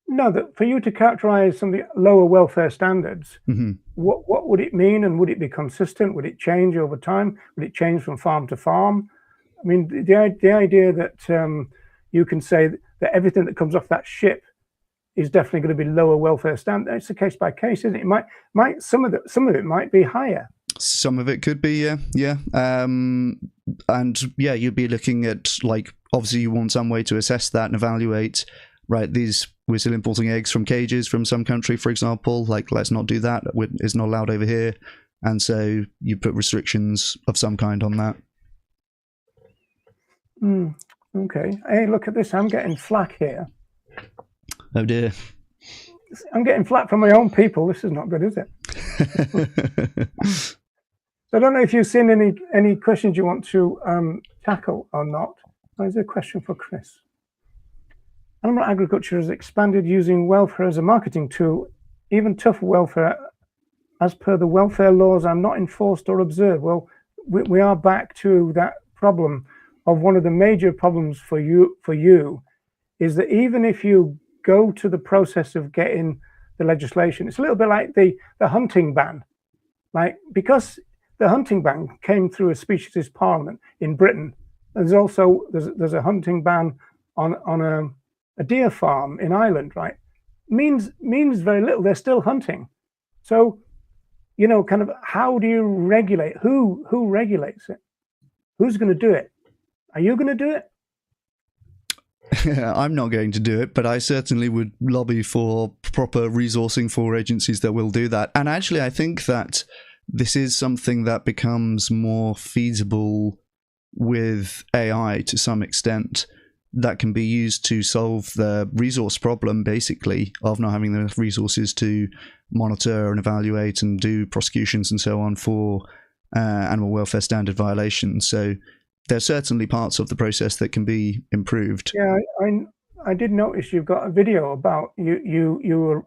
No, that for you to characterize some of the lower welfare standards, mm-hmm. what would it mean, and would it be consistent? Would it change over time? Would it change from farm to farm? I mean, the idea that you can say that everything that comes off that ship is definitely going to be lower welfare standard. It's a case by case, isn't it? It might some of it might be higher. Some of it could be, yeah. And yeah, you'd be looking at, like, obviously you want some way to assess that and evaluate, right, we're still importing eggs from cages from some country, for example, like, let's not do that, it's not allowed over here. And so you put restrictions of some kind on that. Okay. Hey, look at this. I'm getting flack here. Oh dear. I'm getting flack from my own people. This is not good, is it? So I don't know if you've seen any questions you want to tackle or not. There's a question for Chris. Animal agriculture has expanded using welfare as a marketing tool. Even tougher welfare, as per the welfare laws, are not enforced or observed. Well, we are back to that problem of one of the major problems for you is that even if you go to the process of getting the legislation, it's a little bit like the hunting ban. Like, because the hunting ban came through a speciesist parliament in Britain, there's a hunting ban on a deer farm in Ireland, right? Means very little. They're still hunting. So, you know, kind of, how do you regulate? Who regulates it? Who's going to do it? Are you going to do it? I'm not going to do it, but I certainly would lobby for proper resourcing for agencies that will do that. And actually, I think that this is something that becomes more feasible with AI to some extent, that can be used to solve the resource problem, basically, of not having enough resources to monitor and evaluate and do prosecutions and so on for animal welfare standard violations. So there's certainly parts of the process that can be improved. Yeah, I did notice you've got a video about you were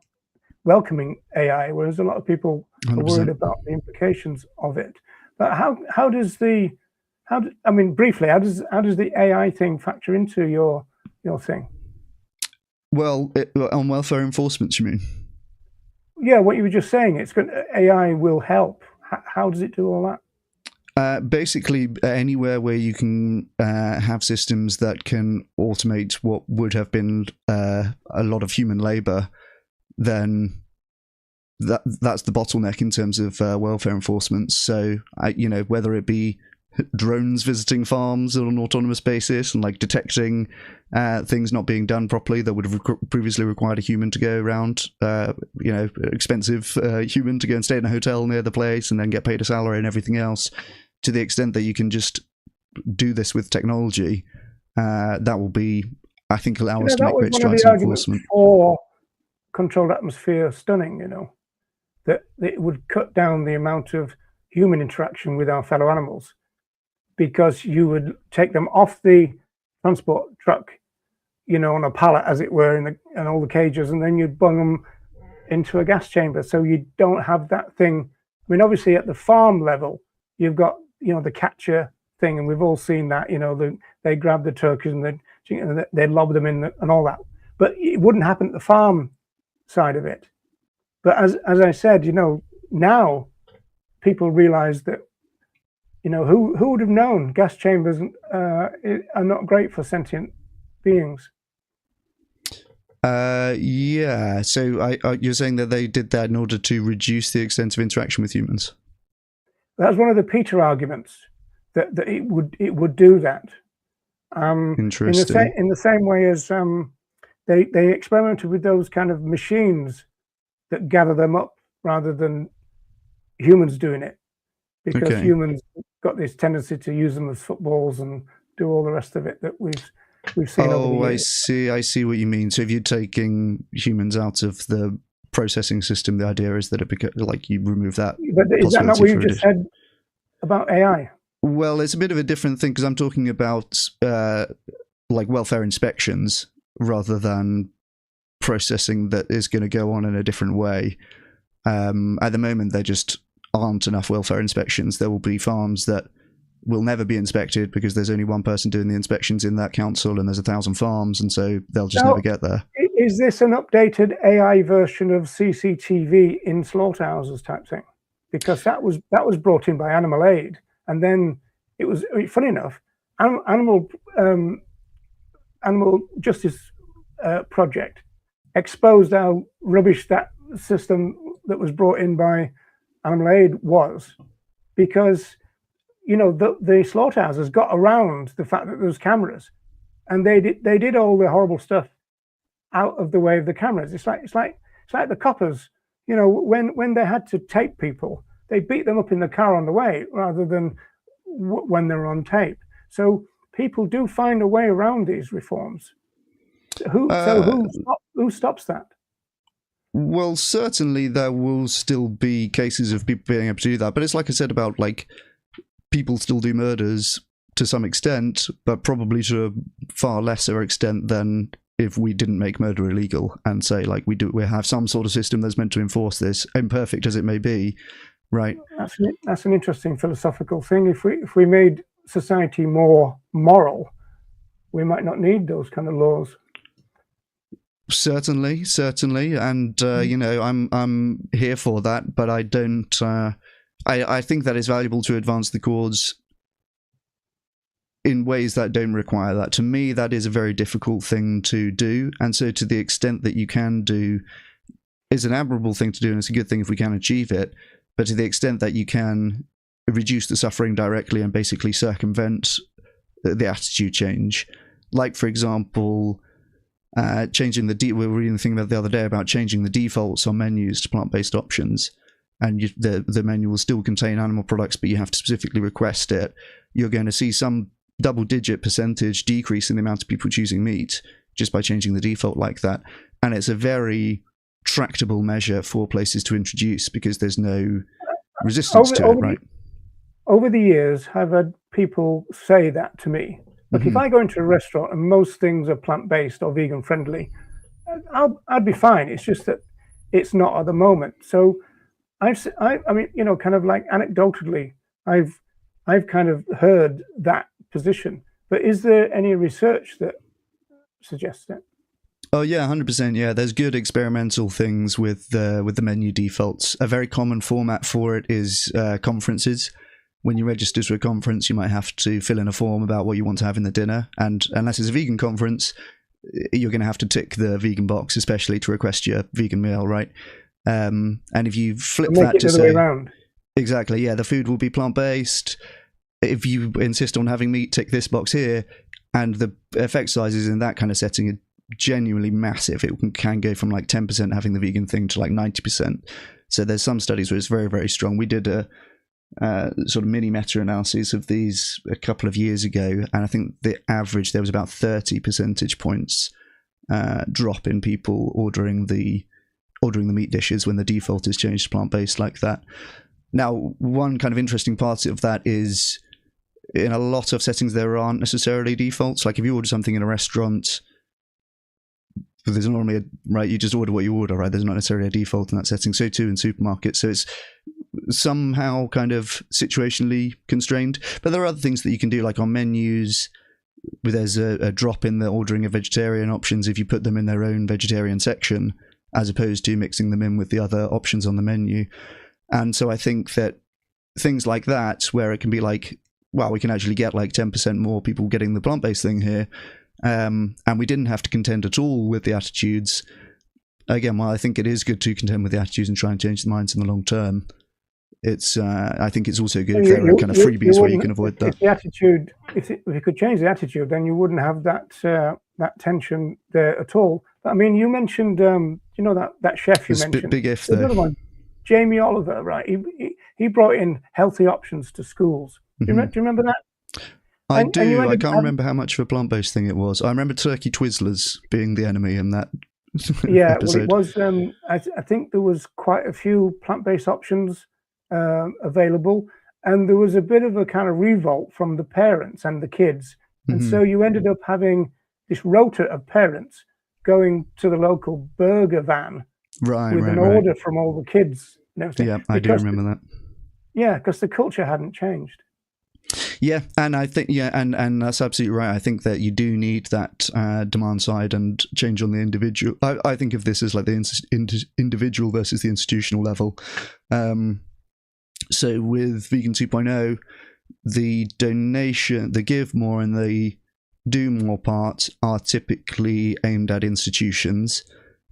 welcoming AI, whereas a lot of people 100%. are worried about the implications of it. But how does briefly, how does the AI thing factor into your thing? Well, on welfare enforcement, you mean? Yeah, what you were just saying, AI will help. How does it do all that? Basically, anywhere where you can have systems that can automate what would have been a lot of human labor, then that's the bottleneck in terms of welfare enforcement. So, whether it be drones visiting farms on an autonomous basis and like detecting things not being done properly that would have previously required a human to go around, expensive human to go and stay in a hotel near the place and then get paid a salary and everything else, to the extent that you can just do this with technology, that will be, I think, allow us to make great strides in enforcement. For controlled atmosphere stunning, that it would cut down the amount of human interaction with our fellow animals, because you would take them off the transport truck, on a pallet, as it were, in all the cages, and then you'd bung them into a gas chamber. So you don't have that thing. I mean, obviously at the farm level, you've got, the catcher thing, and we've all seen that, they grab the turkeys and they lob them in and all that. But it wouldn't happen at the farm side of it. But as I said, now people realize that, who would have known gas chambers are not great for sentient beings? Yeah. So you're saying that they did that in order to reduce the extent of interaction with humans? That's one of the Peter arguments, that it would do that. Interesting. In the same way as they experimented with those kind of machines that gather them up rather than humans doing it, because humans got this tendency to use them as footballs and do all the rest of it that we've seen over the years. I see what you mean. So if you're taking humans out of the processing system, the idea is that you remove that. But is that not what you just said about AI? Well, it's a bit of a different thing, because I'm talking about welfare inspections rather than processing that is going to go on in a different way. At the moment, there just aren't enough welfare inspections. There will be farms that will never be inspected because there's only one person doing the inspections in that council, and there's 1,000 farms, and so they'll just never get there. Is this an updated AI version of CCTV in slaughterhouses type thing? Because that was brought in by Animal Aid, and then funny enough, animal justice project exposed how rubbish that system that was brought in by Animal Aid was, because the slaughterhouses got around the fact that there was cameras, and they did all the horrible stuff out of the way of the cameras. It's like the coppers, when they had to tape people, they beat them up in the car on the way rather than when they're on tape. So people do find a way around these reforms. Who stops that? Well, certainly there will still be cases of people being able to do that, but it's like I said about like people still do murders to some extent, but probably to a far lesser extent than if we didn't make murder illegal and say like we have some sort of system that's meant to enforce this, imperfect as it may be, right? That's an interesting philosophical thing. If we made society more moral, we might not need those kind of laws. Certainly, and I'm here for that, but I don't. I think that it's valuable to advance the cause in ways that don't require that. To me, that is a very difficult thing to do, and so to the extent that you can do, is an admirable thing to do, and it's a good thing if we can achieve it. But to the extent that you can reduce the suffering directly and basically circumvent the attitude change, like for example. Changing we were reading the thing about the other day about changing the defaults on menus to plant-based options, and the menu will still contain animal products, but you have to specifically request it. You're going to see some double-digit percentage decrease in the amount of people choosing meat just by changing the default like that, and it's a very tractable measure for places to introduce because there's no resistance to it, right? Over the years, I've had people say that to me. Look, if I go into a restaurant and most things are plant-based or vegan-friendly, I'd be fine. It's just that it's not at the moment. So I mean, kind of like anecdotally, I've kind of heard that position. But is there any research that suggests it? Oh yeah, 100%. Yeah, there's good experimental things with the menu defaults. A very common format for it is conferences. When you register to a conference, you might have to fill in a form about what you want to have in the dinner. And unless it's a vegan conference, you're going to have to tick the vegan box, especially to request your vegan meal, right? And if you flip that to say... way around. Exactly, yeah, the food will be plant-based. If you insist on having meat, tick this box here. And the effect sizes in that kind of setting are genuinely massive. It can go from like 10% having the vegan thing to like 90%. So there's some studies where it's very, very strong. We did a sort of mini meta-analyses of these a couple of years ago, and I think the average there was about 30 percentage points drop in people ordering the meat dishes when the default is changed to plant-based like that. Now, one kind of interesting part of that is in a lot of settings there aren't necessarily defaults. Like if you order something in a restaurant, there's normally right, you just order what you order, right? There's not necessarily a default in that setting. So too in supermarkets. So it's somehow kind of situationally constrained, but there are other things that you can do, like on menus there's a drop in the ordering of vegetarian options if you put them in their own vegetarian section as opposed to mixing them in with the other options on the menu. And so I think that things like that, where it can be like, well, we can actually get like 10% more people getting the plant-based thing here, and we didn't have to contend at all with the attitudes. Again, while I think it is good to contend with the attitudes and try and change the minds in the long term, it's I think it's also good if there are kind of freebies where you can avoid that. If the attitude, if you could change the attitude, then you wouldn't have that tension there at all. But I mean, you mentioned that chef you mentioned. Big if there. Another one, Jamie Oliver, right? He brought in healthy options to schools. Do you remember that? I do. I can't remember how much of a plant-based thing it was. I remember turkey Twizzlers being the enemy in that. Yeah, episode. Well, it was. I think there was quite a few plant-based options available, and there was a bit of a kind of revolt from the parents and the kids, and so you ended up having this rota of parents going to the local burger van with an order from all the kids. Yeah, I do remember that. Yeah, because the culture hadn't changed. Yeah, and I think and that's absolutely right. I think that you do need that demand side and change on the individual. I think of this as like the individual versus the institutional level. So with Vegan 2.0, the donation, the give more, and the do more part are typically aimed at institutions,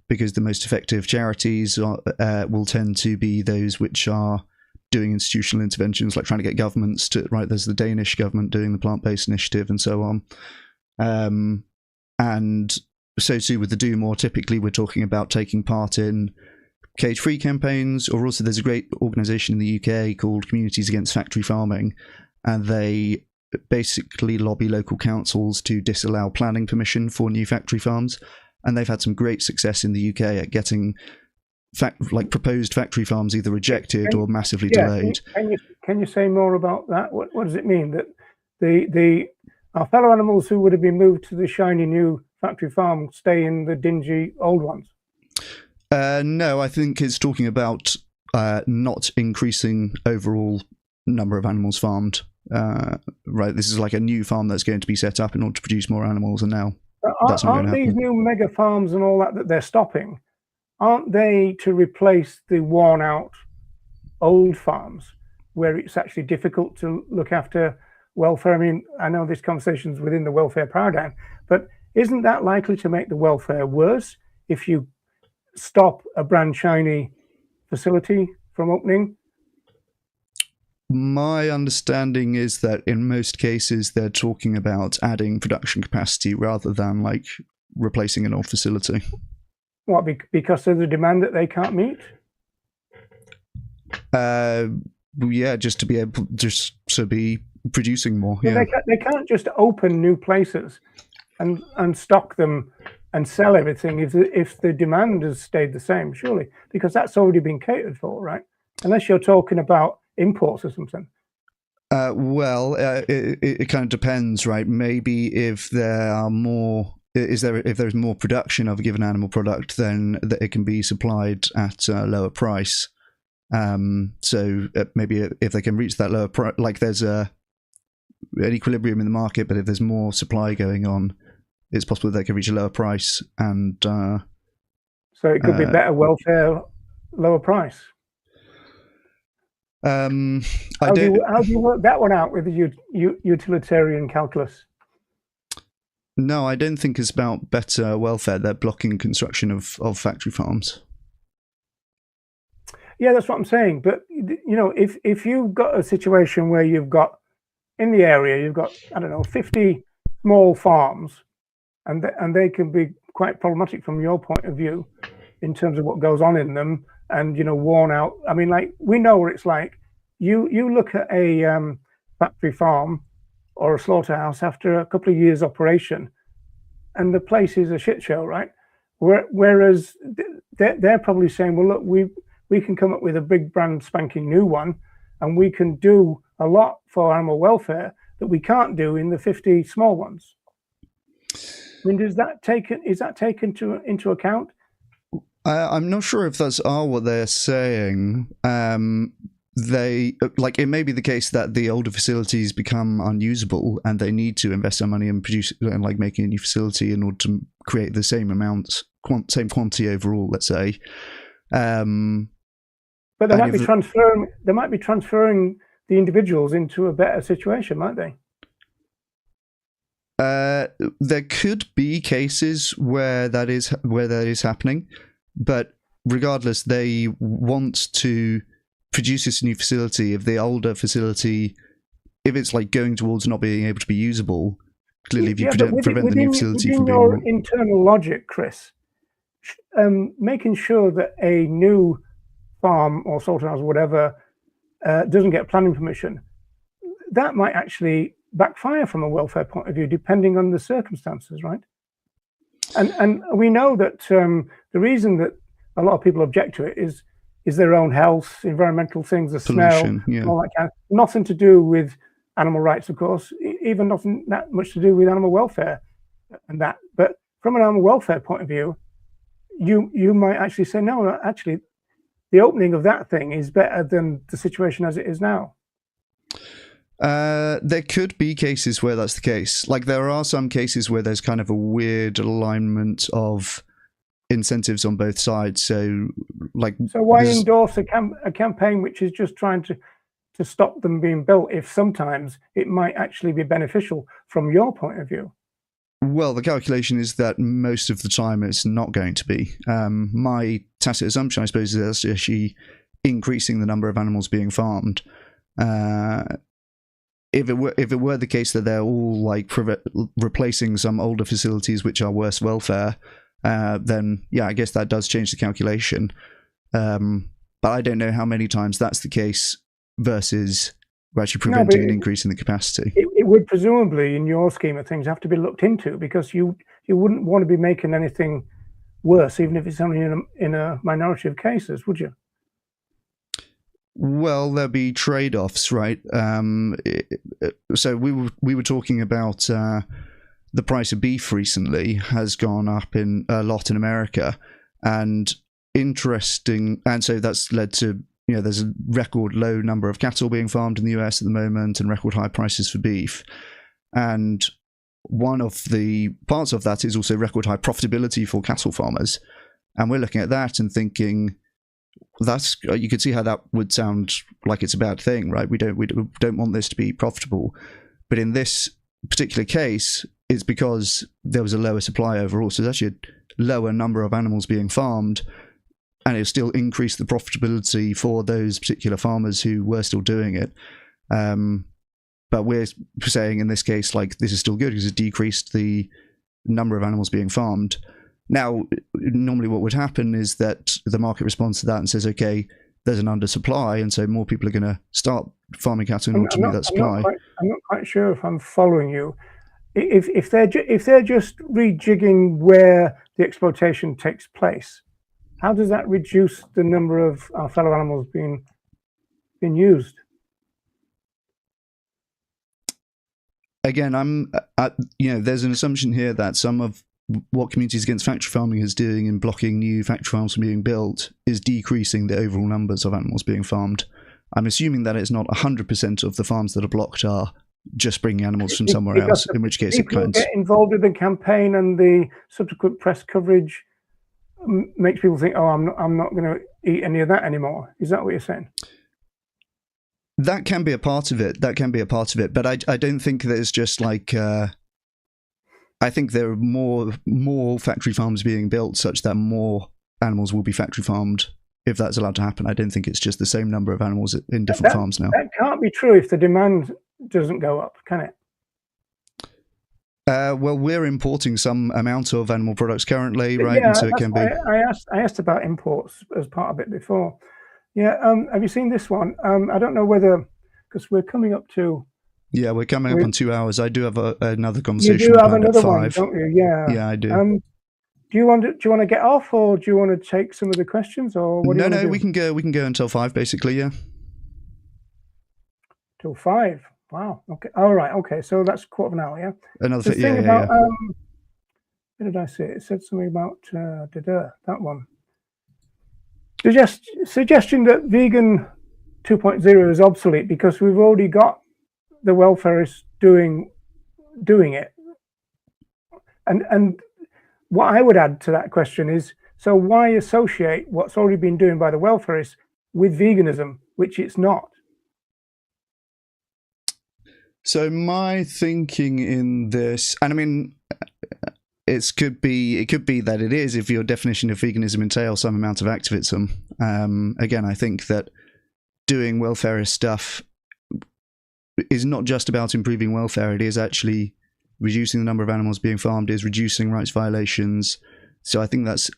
because the most effective charities will tend to be those which are doing institutional interventions, like trying to get governments to, right, there's the Danish government doing the plant-based initiative and so on. And so too with the do more, typically we're talking about taking part in cage-free campaigns, or also there's a great organisation in the UK called Communities Against Factory Farming, and they basically lobby local councils to disallow planning permission for new factory farms, and they've had some great success in the UK at getting proposed factory farms either rejected or massively delayed. Can you say more about that? What does it mean that our fellow animals who would have been moved to the shiny new factory farm stay in the dingy old ones? No, I think it's talking about not increasing overall number of animals farmed. Right, this is like a new farm that's going to be set up in order to produce more animals, and now that's not going to happen. Aren't these new mega farms and all that they're stopping, aren't they to replace the worn out old farms where it's actually difficult to look after welfare? I mean, I know this conversation's within the welfare paradigm, but isn't that likely to make the welfare worse if you stop a brand shiny facility from opening? My understanding is that in most cases they're talking about adding production capacity rather than like replacing an old facility. What, because of the demand that they can't meet? Yeah, just to be able to be producing more. Yeah. They can't just open new places and stock them and sell everything if the demand has stayed the same, surely, because that's already been catered for, right? Unless you're talking about imports or something. It kind of depends, right? Maybe if there are more, if there's more production of a given animal product, then it can be supplied at a lower price. So maybe if they can reach that lower price, like there's an equilibrium in the market, but if there's more supply going on, it's possible that they can reach a lower price, and so it could be better welfare, lower price. How do you work that one out with the utilitarian calculus? No, I don't think it's about better welfare. They're blocking construction of factory farms. Yeah, that's what I'm saying. But you know, if you've got a situation where you've got in the area, you've got, I don't know, 50 small farms, and they can be quite problematic from your point of view in terms of what goes on in them, and, you know, worn out. I mean, like, we know what it's like. You look at a factory farm or a slaughterhouse after a couple of years operation, and the place is a shit show, right? Whereas they're probably saying, well, look, we can come up with a big brand spanking new one, and we can do a lot for animal welfare that we can't do in the 50 small ones. I mean, is that taken into account? I'm not sure if that's all what they're saying. They, like, it may be the case that the older facilities become unusable and they need to invest their money and produce and like making a new facility in order to create the same amount, same quantity overall, let's say. But they might be transferring. They might be transferring the individuals into a better situation, might they? There could be cases where that is happening, but regardless, they want to produce this new facility. If the older facility, if it's like going towards not being able to be usable, clearly, if you prevent the new facility from being your internal logic, Chris, making sure that a new farm or slaughterhouse or whatever doesn't get planning permission, that might actually backfire from a welfare point of view, depending on the circumstances, right? And we know that the reason that a lot of people object to it is their own health, environmental things, the pollution, smell, all that kind of, nothing to do with animal rights, of course, even nothing that much to do with animal welfare and that. But from an animal welfare point of view, you might actually say, no, actually, the opening of that thing is better than the situation as it is now. There could be cases where that's the case. Like, there are some cases where there's kind of a weird alignment of incentives on both sides. So why endorse a campaign which is just trying to stop them being built if sometimes it might actually be beneficial from your point of view? Well, the calculation is that most of the time it's not going to be. My tacit assumption, I suppose, is that's actually increasing the number of animals being farmed. If it were the case that they're all like replacing some older facilities which are worse welfare, then yeah, I guess that does change the calculation. But I don't know how many times that's the case versus we're actually preventing an increase in the capacity. It would presumably, in your scheme of things, have to be looked into, because you wouldn't want to be making anything worse, even if it's only in a minority of cases, would you? Well, there'll be trade-offs, right? So we were talking about the price of beef recently has gone up a lot in America, and interesting, and so that's led to, there's a record low number of cattle being farmed in the US at the moment, and record high prices for beef. And one of the parts of that is also record high profitability for cattle farmers. And we're looking at that and thinking, you could see how that would sound like it's a bad thing, right? We don't want this to be profitable. But in this particular case, it's because there was a lower supply overall. So there's actually a lower number of animals being farmed, and it still increased the profitability for those particular farmers who were still doing it. But we're saying in this case, like, this is still good because it decreased the number of animals being farmed. Now, normally what would happen is that the market responds to that and says, okay, there's an undersupply, and so more people are going to start farming cattle in order to meet that supply. I'm not quite sure if I'm following you. If they're just rejigging where the exploitation takes place, how does that reduce the number of our fellow animals being used? Again, there's an assumption here that some of what Communities Against Factory Farming is doing in blocking new factory farms from being built is decreasing the overall numbers of animals being farmed. I'm assuming that it's not 100% of the farms that are blocked are just bringing animals from somewhere else, in which case it counts. Get involved in the campaign, and the subsequent press coverage makes people think, oh, I'm not going to eat any of that anymore. Is that what you're saying? That can be a part of it. But I don't think there's just like... I think there are more factory farms being built such that more animals will be factory farmed if that's allowed to happen. I don't think it's just the same number of animals in different farms now. That can't be true if the demand doesn't go up, can it? Well, we're importing some amount of animal products currently, right? Yeah, and so it can be. I asked about imports as part of it before. Yeah. Have you seen this one? I don't know whether, because we're coming up to. Yeah, we're coming up on 2 hours. I do have another conversation. You do have another 5. one, don't you? Yeah. Yeah, I do. Do you want to get off, or do you want to take some of the questions, or what? No, we can go until 5, basically. Yeah. Till 5. Wow. Okay. All right. Okay. So that's a quarter of an hour. Yeah. Another thing about. What did I say? It said something about that one. Suggestion that vegan 2.0 is obsolete because we've already got the welfarists doing it. And what I would add to that question is, so why associate what's already been doing by the welfarists with veganism, which it's not? So my thinking in this, and I mean, it could be that it is if your definition of veganism entails some amount of activism. Again, I think that doing welfarist stuff is not just about improving welfare. It is actually reducing the number of animals being farmed, is reducing rights violations. So I think that's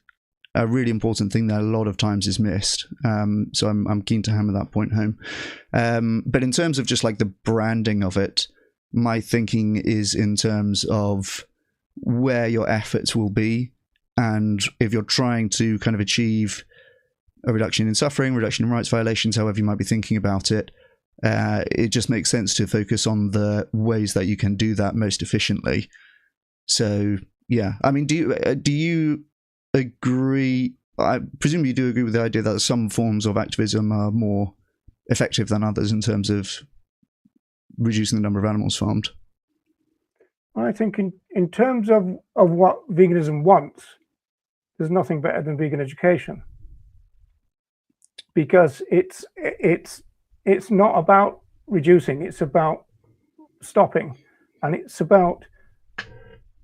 a really important thing that a lot of times is missed. So I'm keen to hammer that point home. But in terms of just like the branding of it, my thinking is in terms of where your efforts will be, and if you're trying to kind of achieve a reduction in suffering, reduction in rights violations, however you might be thinking about it, it just makes sense to focus on the ways that you can do that most efficiently. So yeah, I mean, do you agree? I presume you do agree with the idea that some forms of activism are more effective than others in terms of reducing the number of animals farmed. I think in terms of what veganism wants, there's nothing better than vegan education, because it's not about reducing, it's about stopping, and it's about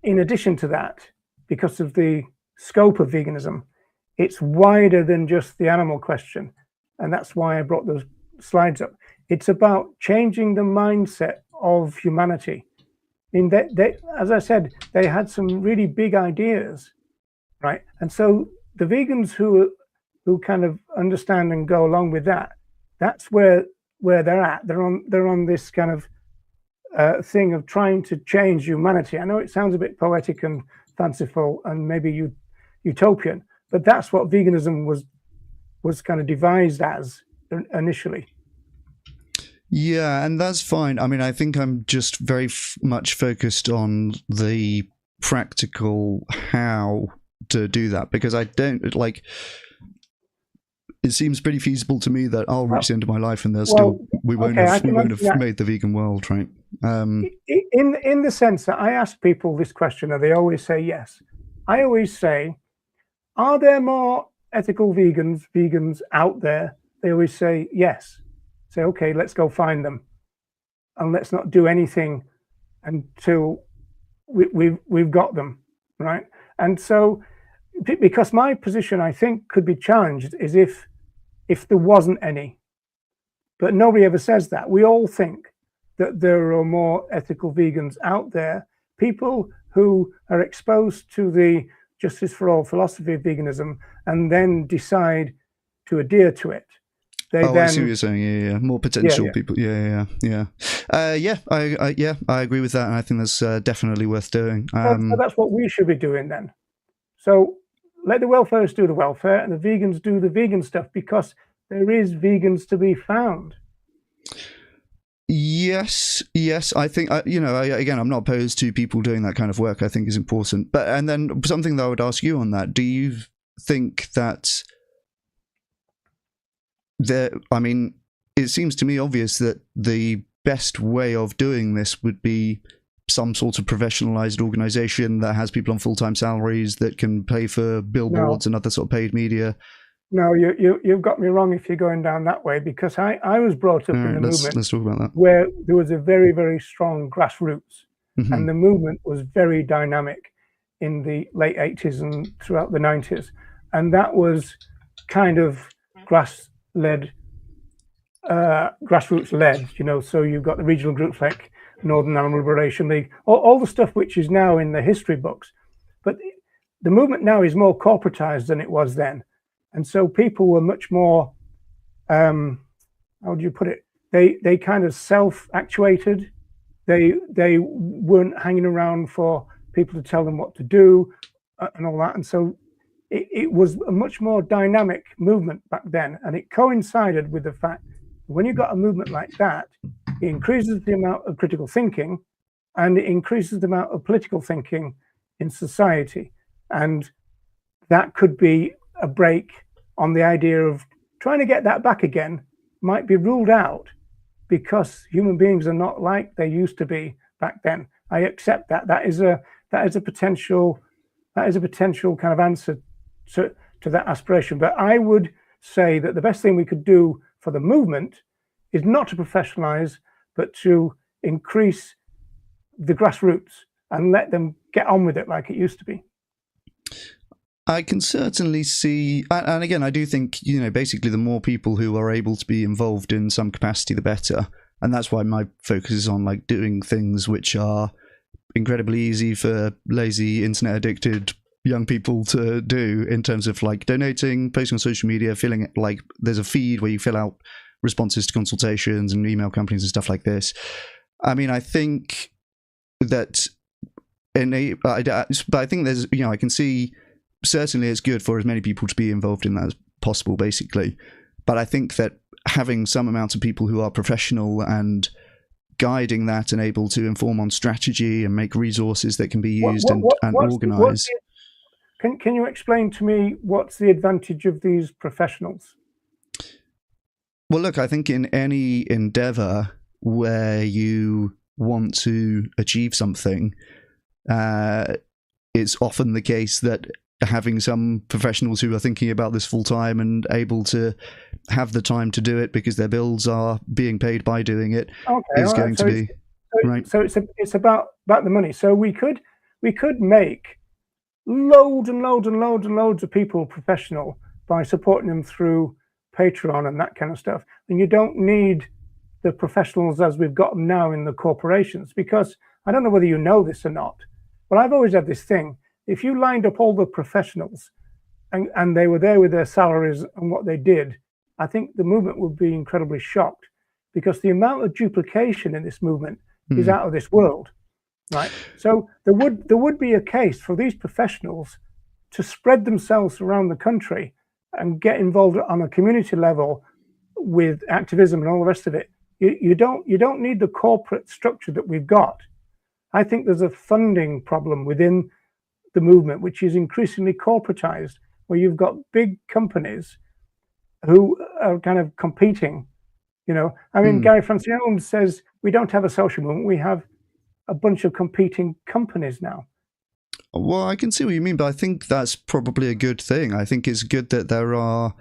in addition to that, because of the scope of veganism, it's wider than just the animal question. And that's why I brought those slides up. It's about changing the mindset of humanity. I mean, they, as I said, they had some really big ideas, right? And so the vegans who kind of understand and go along with that, that's where they're at. They're on this kind of thing of trying to change humanity. I know it sounds a bit poetic and fanciful and maybe utopian, but that's what veganism was kind of devised as initially. Yeah, and that's fine. I mean, I think I'm just very much focused on the practical how to do that, because I don't like. It seems pretty feasible to me that I'll reach the end of my life and there's we won't have made the vegan world, right? In the sense that I ask people this question and they always say yes. I always say, are there more ethical vegans out there? They always say yes. Say, okay, let's go find them, and let's not do anything until we've got them, right? And so, because my position, I think, could be challenged, is if there wasn't any, but nobody ever says that. We all think that there are more ethical vegans out there, people who are exposed to the justice for all philosophy of veganism and then decide to adhere to it. I see what you're saying. Yeah. More potential people. Yeah. I agree with that, and I think that's definitely worth doing. So that's what we should be doing then. So let the welfareists do the welfare, and the vegans do the vegan stuff, because there is vegans to be found. Yes. I think again, I'm not opposed to people doing that kind of work. I think is important. And then something that I would ask you on that: do you think that it seems to me obvious that the best way of doing this would be some sort of professionalized organization that has people on full-time salaries that can pay for billboards and other sort of paid media. No, you've got me wrong if you're going down that way, because I was brought up in the movement. Let's talk about that. Where there was a very, very strong grassroots, and the movement was very dynamic in the late 80s and throughout the 90s. And that was kind of grassroots led, so you've got the regional groups like Northern Animal Liberation League, all the stuff which is now in the history books. But the movement now is more corporatized than it was then. And so people were much more, how do you put it? They kind of self-actuated. They weren't hanging around for people to tell them what to do and all that. And so it was a much more dynamic movement back then. And it coincided with the fact that when you've got a movement like that, it increases the amount of critical thinking and it increases the amount of political thinking in society. And that could be a break on the idea of trying to get that back again might be ruled out, because human beings are not like they used to be back then. I accept that. That is a potential kind of answer to that aspiration. But I would say that the best thing we could do for the movement is not to professionalize, but to increase the grassroots and let them get on with it like it used to be. I can certainly see, and again, I do think, basically the more people who are able to be involved in some capacity, the better. And that's why my focus is on doing things which are incredibly easy for lazy, internet addicted young people to do, in terms of donating, posting on social media, feeling like there's a feed where you fill out responses to consultations and email companies and stuff like this. I mean, I think that but I think there's, I can see certainly it's good for as many people to be involved in that as possible, basically. But I think that having some amount of people who are professional and guiding that and able to inform on strategy and make resources that can be used and organise. Can you explain to me what's the advantage of these professionals? Well, look, I think in any endeavour where you want to achieve something, it's often the case that having some professionals who are thinking about this full time and able to have the time to do it because their bills are being paid by doing it is going to be right. So it's about the money. So we could we could make loads and loads and loads and loads of people professional by supporting them through Patreon and that kind of stuff. And you don't need the professionals as we've got them now in the corporations, because I don't know whether you know this or not, but I've always had this thing. If you lined up all the professionals and they were there with their salaries and what they did, I think the movement would be incredibly shocked, because the amount of duplication in this movement is out of this world, right? So there would be a case for these professionals to spread themselves around the country and get involved on a community level with activism and all the rest of it. You don't need the corporate structure that we've got. I think there's a funding problem within the movement, which is increasingly corporatized, where you've got big companies who are kind of competing. I mean, Gary Francione says we don't have a social movement, we have a bunch of competing companies now. Well, I can see what you mean, but I think that's probably a good thing. I think it's good that there are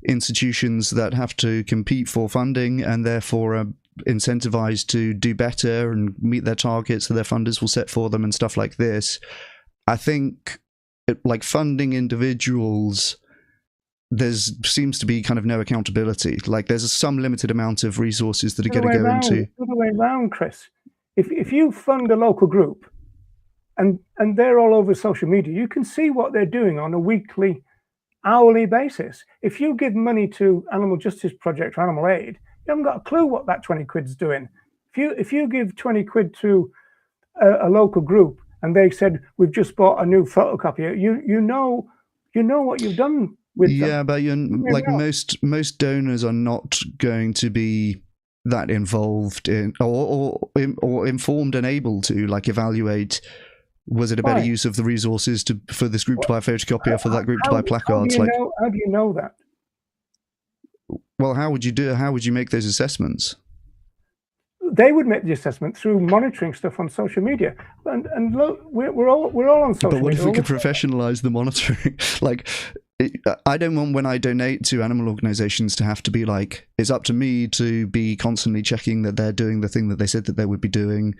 institutions that have to compete for funding and therefore are incentivized to do better and meet their targets that their funders will set for them and stuff like this. I think like funding individuals, there seems to be kind of no accountability. Like there's some limited amount of resources that are going to go into. The other way around, Chris. If you fund a local group and they're all over social media, you can see what they're doing on a weekly, hourly basis. If you give money to Animal Justice Project or Animal Aid, you haven't got a clue what that 20 quid's doing. If you give 20 quid to a local group and they said, we've just bought a new photocopier, you know what you've done with them. Yeah, but like most donors are not going to be that involved in or informed and able to like evaluate, was it a better use of the resources for this group to buy a photocopier, for that group to buy placards? How do you know that? Well, how would you make those assessments? They would make the assessment through monitoring stuff on social media, and look, we're all on social media. But what if we could professionalize the monitoring? Like, I don't want when I donate to animal organizations to have to be like, it's up to me to be constantly checking that they're doing the thing that they said that they would be doing.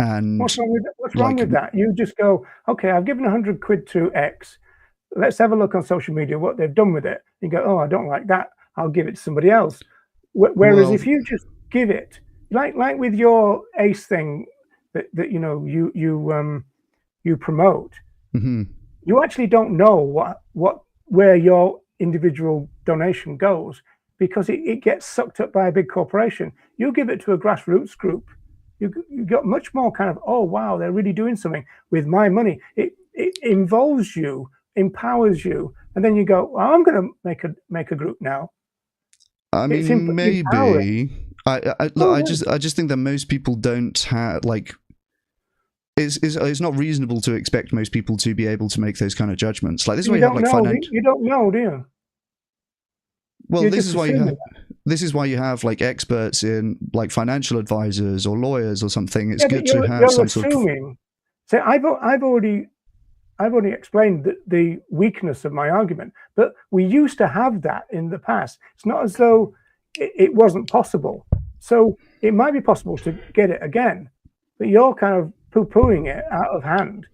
And what's wrong with that? You just go, okay, I've given 100 quid to X. Let's have a look on social media what they've done with it. You go, oh, I don't like that. I'll give it to somebody else. Whereas if you just give it, like with your ACE thing that you promote, you actually don't know where your individual donation goes, because it gets sucked up by a big corporation. You give it to a grassroots group, you got much more kind of, oh wow, they're really doing something with my money. It involves you, empowers you, and then you go, well, I'm going to make a group now. I mean, maybe. I just think that most people don't have like. It's not reasonable to expect most people to be able to make those kind of judgments. Like this is why you have like financial. You don't know, do you? Well, this is why you have like experts in like financial advisors or lawyers or something. It's good to have some sort of. So I've already explained the weakness of my argument, but we used to have that in the past. It's not as though it wasn't possible. So it might be possible to get it again, but you're kind of poo-pooing it out of hand.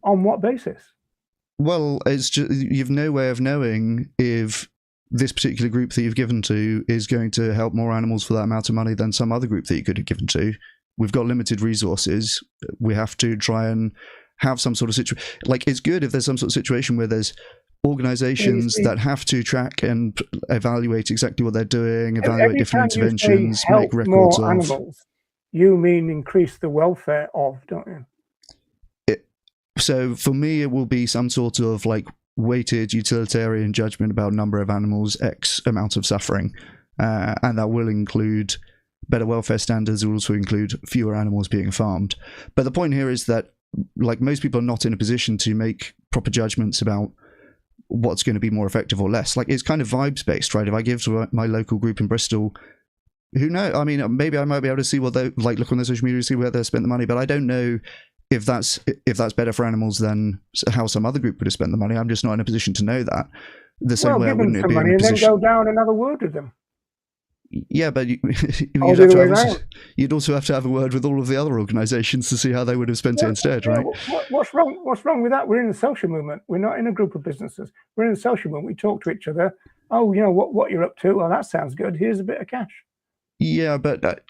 On what basis? Well, it's just you've no way of knowing if this particular group that you've given to is going to help more animals for that amount of money than some other group that you could have given to. We've got limited resources. We have to try and have some sort of situation. Like, it's good if there's some sort of situation where there's organizations that have to track and evaluate exactly what they're doing, evaluate different interventions, make records of animals. You mean increase the welfare of, don't you? So for me, it will be some sort of like weighted utilitarian judgment about number of animals, X amount of suffering, and that will include better welfare standards. It will also include fewer animals being farmed. But the point here is that like most people are not in a position to make proper judgments about what's going to be more effective or less. Like, it's kind of vibes based, right? If I give to my local group in Bristol, who knows? I mean, maybe I might be able to see what they like, look on their social media, see where they spent the money, but I don't know if that's better for animals than how some other group would have spent the money. I'm just not in a position to know that. The same way I wouldn't give them some money and then go down and have a word with them. Yeah, but Or the other way around. you'd also have to have a word with all of the other organisations to see how they would have spent it instead, right? What's wrong? What's wrong with that? We're in a social movement. We're not in a group of businesses. We're in a social movement. We talk to each other. Oh, you know what you're up to? Well, that sounds good. Here's a bit of cash. Yeah, but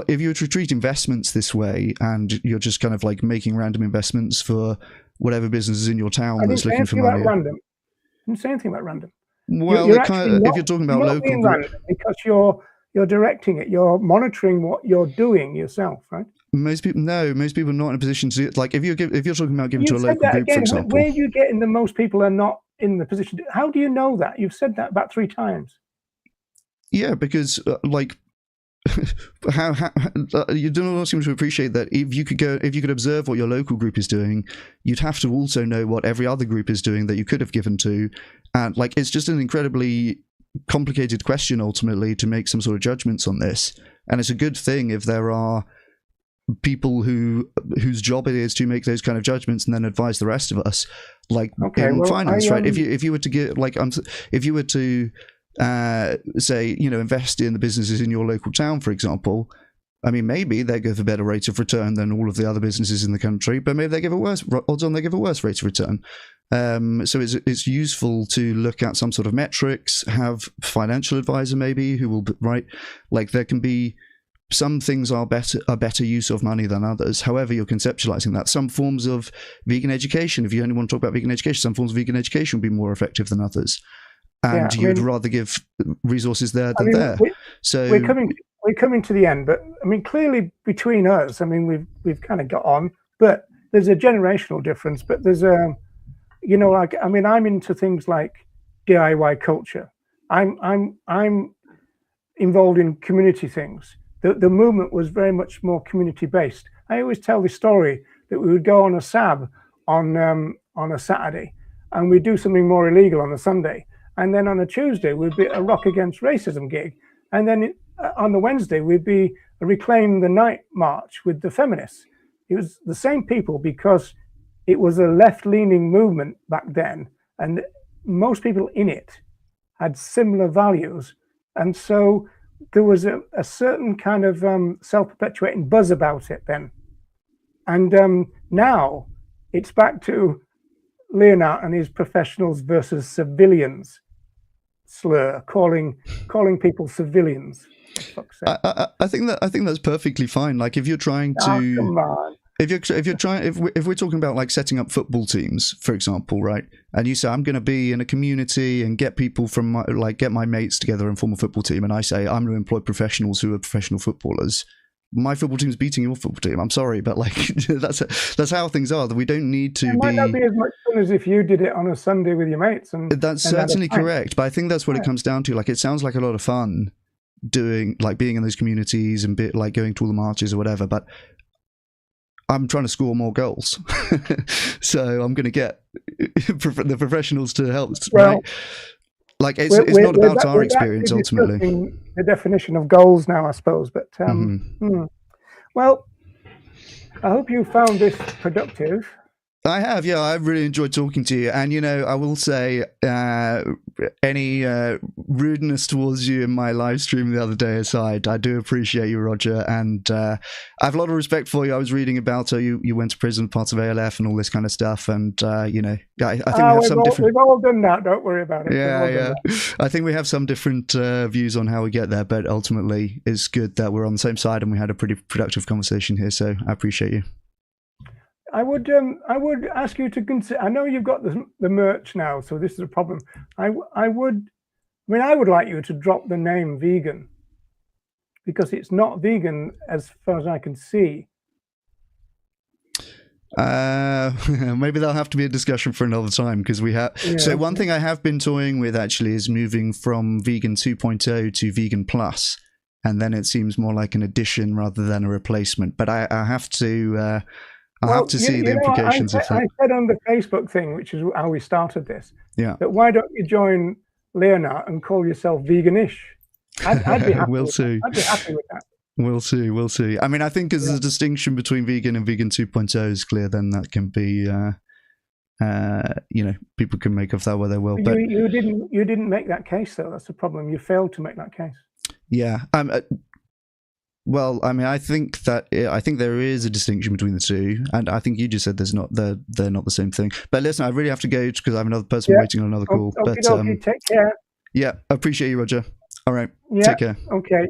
if you were to treat investments this way, and you're just kind of like making random investments for whatever business is in your town that's looking for money. I didn't say anything about random. Well, you're if you're talking about local random, because you're directing it, you're monitoring what you're doing yourself, right? Most people are not in a position to, like, if you're talking about giving to a local group, for example. Where are you getting the most people are not in the position? How do you know that? You've said that about 3 times. Yeah, because like how you don't seem to appreciate that if you could observe what your local group is doing, you'd have to also know what every other group is doing that you could have given to, and like it's just an incredibly complicated question ultimately to make some sort of judgments on this. And it's a good thing if there are people whose job it is to make those kind of judgments and then advise the rest of us, like in finance, right? If you were to get like if you were to say, you know, invest in the businesses in your local town, for example, I mean, maybe they give a better rate of return than all of the other businesses in the country, but maybe they give a worse rate of return. So it's useful to look at some sort of metrics, have a financial advisor maybe who will, right? Like there can be some things are better use of money than others. However, you're conceptualizing that. Some forms of vegan education, if you only want to talk about vegan education, some forms of vegan education would be more effective than others. And you'd rather give resources there than there. So we're coming to the end, but I mean, clearly between us, I mean, we've kind of got on, but there's a generational difference. But there's a, you know, like, I mean, I'm into things like DIY culture. I'm involved in community things. The movement was very much more community based. I always tell this story that we would go on a SAB on a Saturday, and we'd do something more illegal on a Sunday. And then on a Tuesday, we'd be a Rock Against Racism gig. And then on the Wednesday, we'd be a Reclaim the Night march with the feminists. It was the same people because it was a left-leaning movement back then. And most people in it had similar values. And so there was a certain kind of self-perpetuating buzz about it then. And now it's back to Leonard and his professionals versus civilians slur, calling people civilians. I think that's perfectly fine. Like if you're trying to, come on. if we're talking about like setting up football teams, for example, right? And you say I'm going to be in a community and get people from get my mates together and form a football team, and I say I'm going to employ professionals who are professional footballers. My football team's beating your football team. I'm sorry, but like that's how things are. That we don't need to. It might not be as much fun as if you did it on a Sunday with your mates. And that's certainly correct. But I think that's what it comes down to. Like it sounds like a lot of fun doing, like being in those communities and like going to all the marches or whatever. But I'm trying to score more goals, so I'm going to get the professionals to help. Well, right? Like it's not about our experience ultimately. The definition of goals now, I suppose. But well, I hope you found this productive. I have, yeah. I've really enjoyed talking to you, and you know, I will say, any rudeness towards you in my live stream the other day aside, I do appreciate you, Roger, and I have a lot of respect for you. I was reading about you went to prison, part of ALF, and all this kind of stuff, and you know, I think we have some different. We've all done that. Don't worry about it. Yeah. I think we have some different views on how we get there, but ultimately, it's good that we're on the same side, and we had a pretty productive conversation here. So I appreciate you. I would ask you to consider. I know you've got the merch now, so this is a problem. I would like you to drop the name vegan, because it's not vegan as far as I can see. Maybe that'll have to be a discussion for another time, because we have. Yeah. So one thing I have been toying with actually is moving from vegan 2.0 to vegan plus, and then it seems more like an addition rather than a replacement. But I have to. I'll have to see the implications of that. I said on the Facebook thing, which is how we started this, that why don't you join Leonard and call yourself veganish? I'd be happy. We'll see. I'd be happy with that. We'll see. I mean, I think as the distinction between vegan and vegan 2.0 is clear, then that can be, you know, people can make of that what they will. But you didn't make that case, though. That's the problem. You failed to make that case. Yeah. Well, I mean, I think there is a distinction between the two, and I think you just said they're not the same thing. But listen, I really have to go because I have another person waiting on another call. Okay, take care. Yeah, I appreciate you, Roger. All right, Yeah. take care. Okay.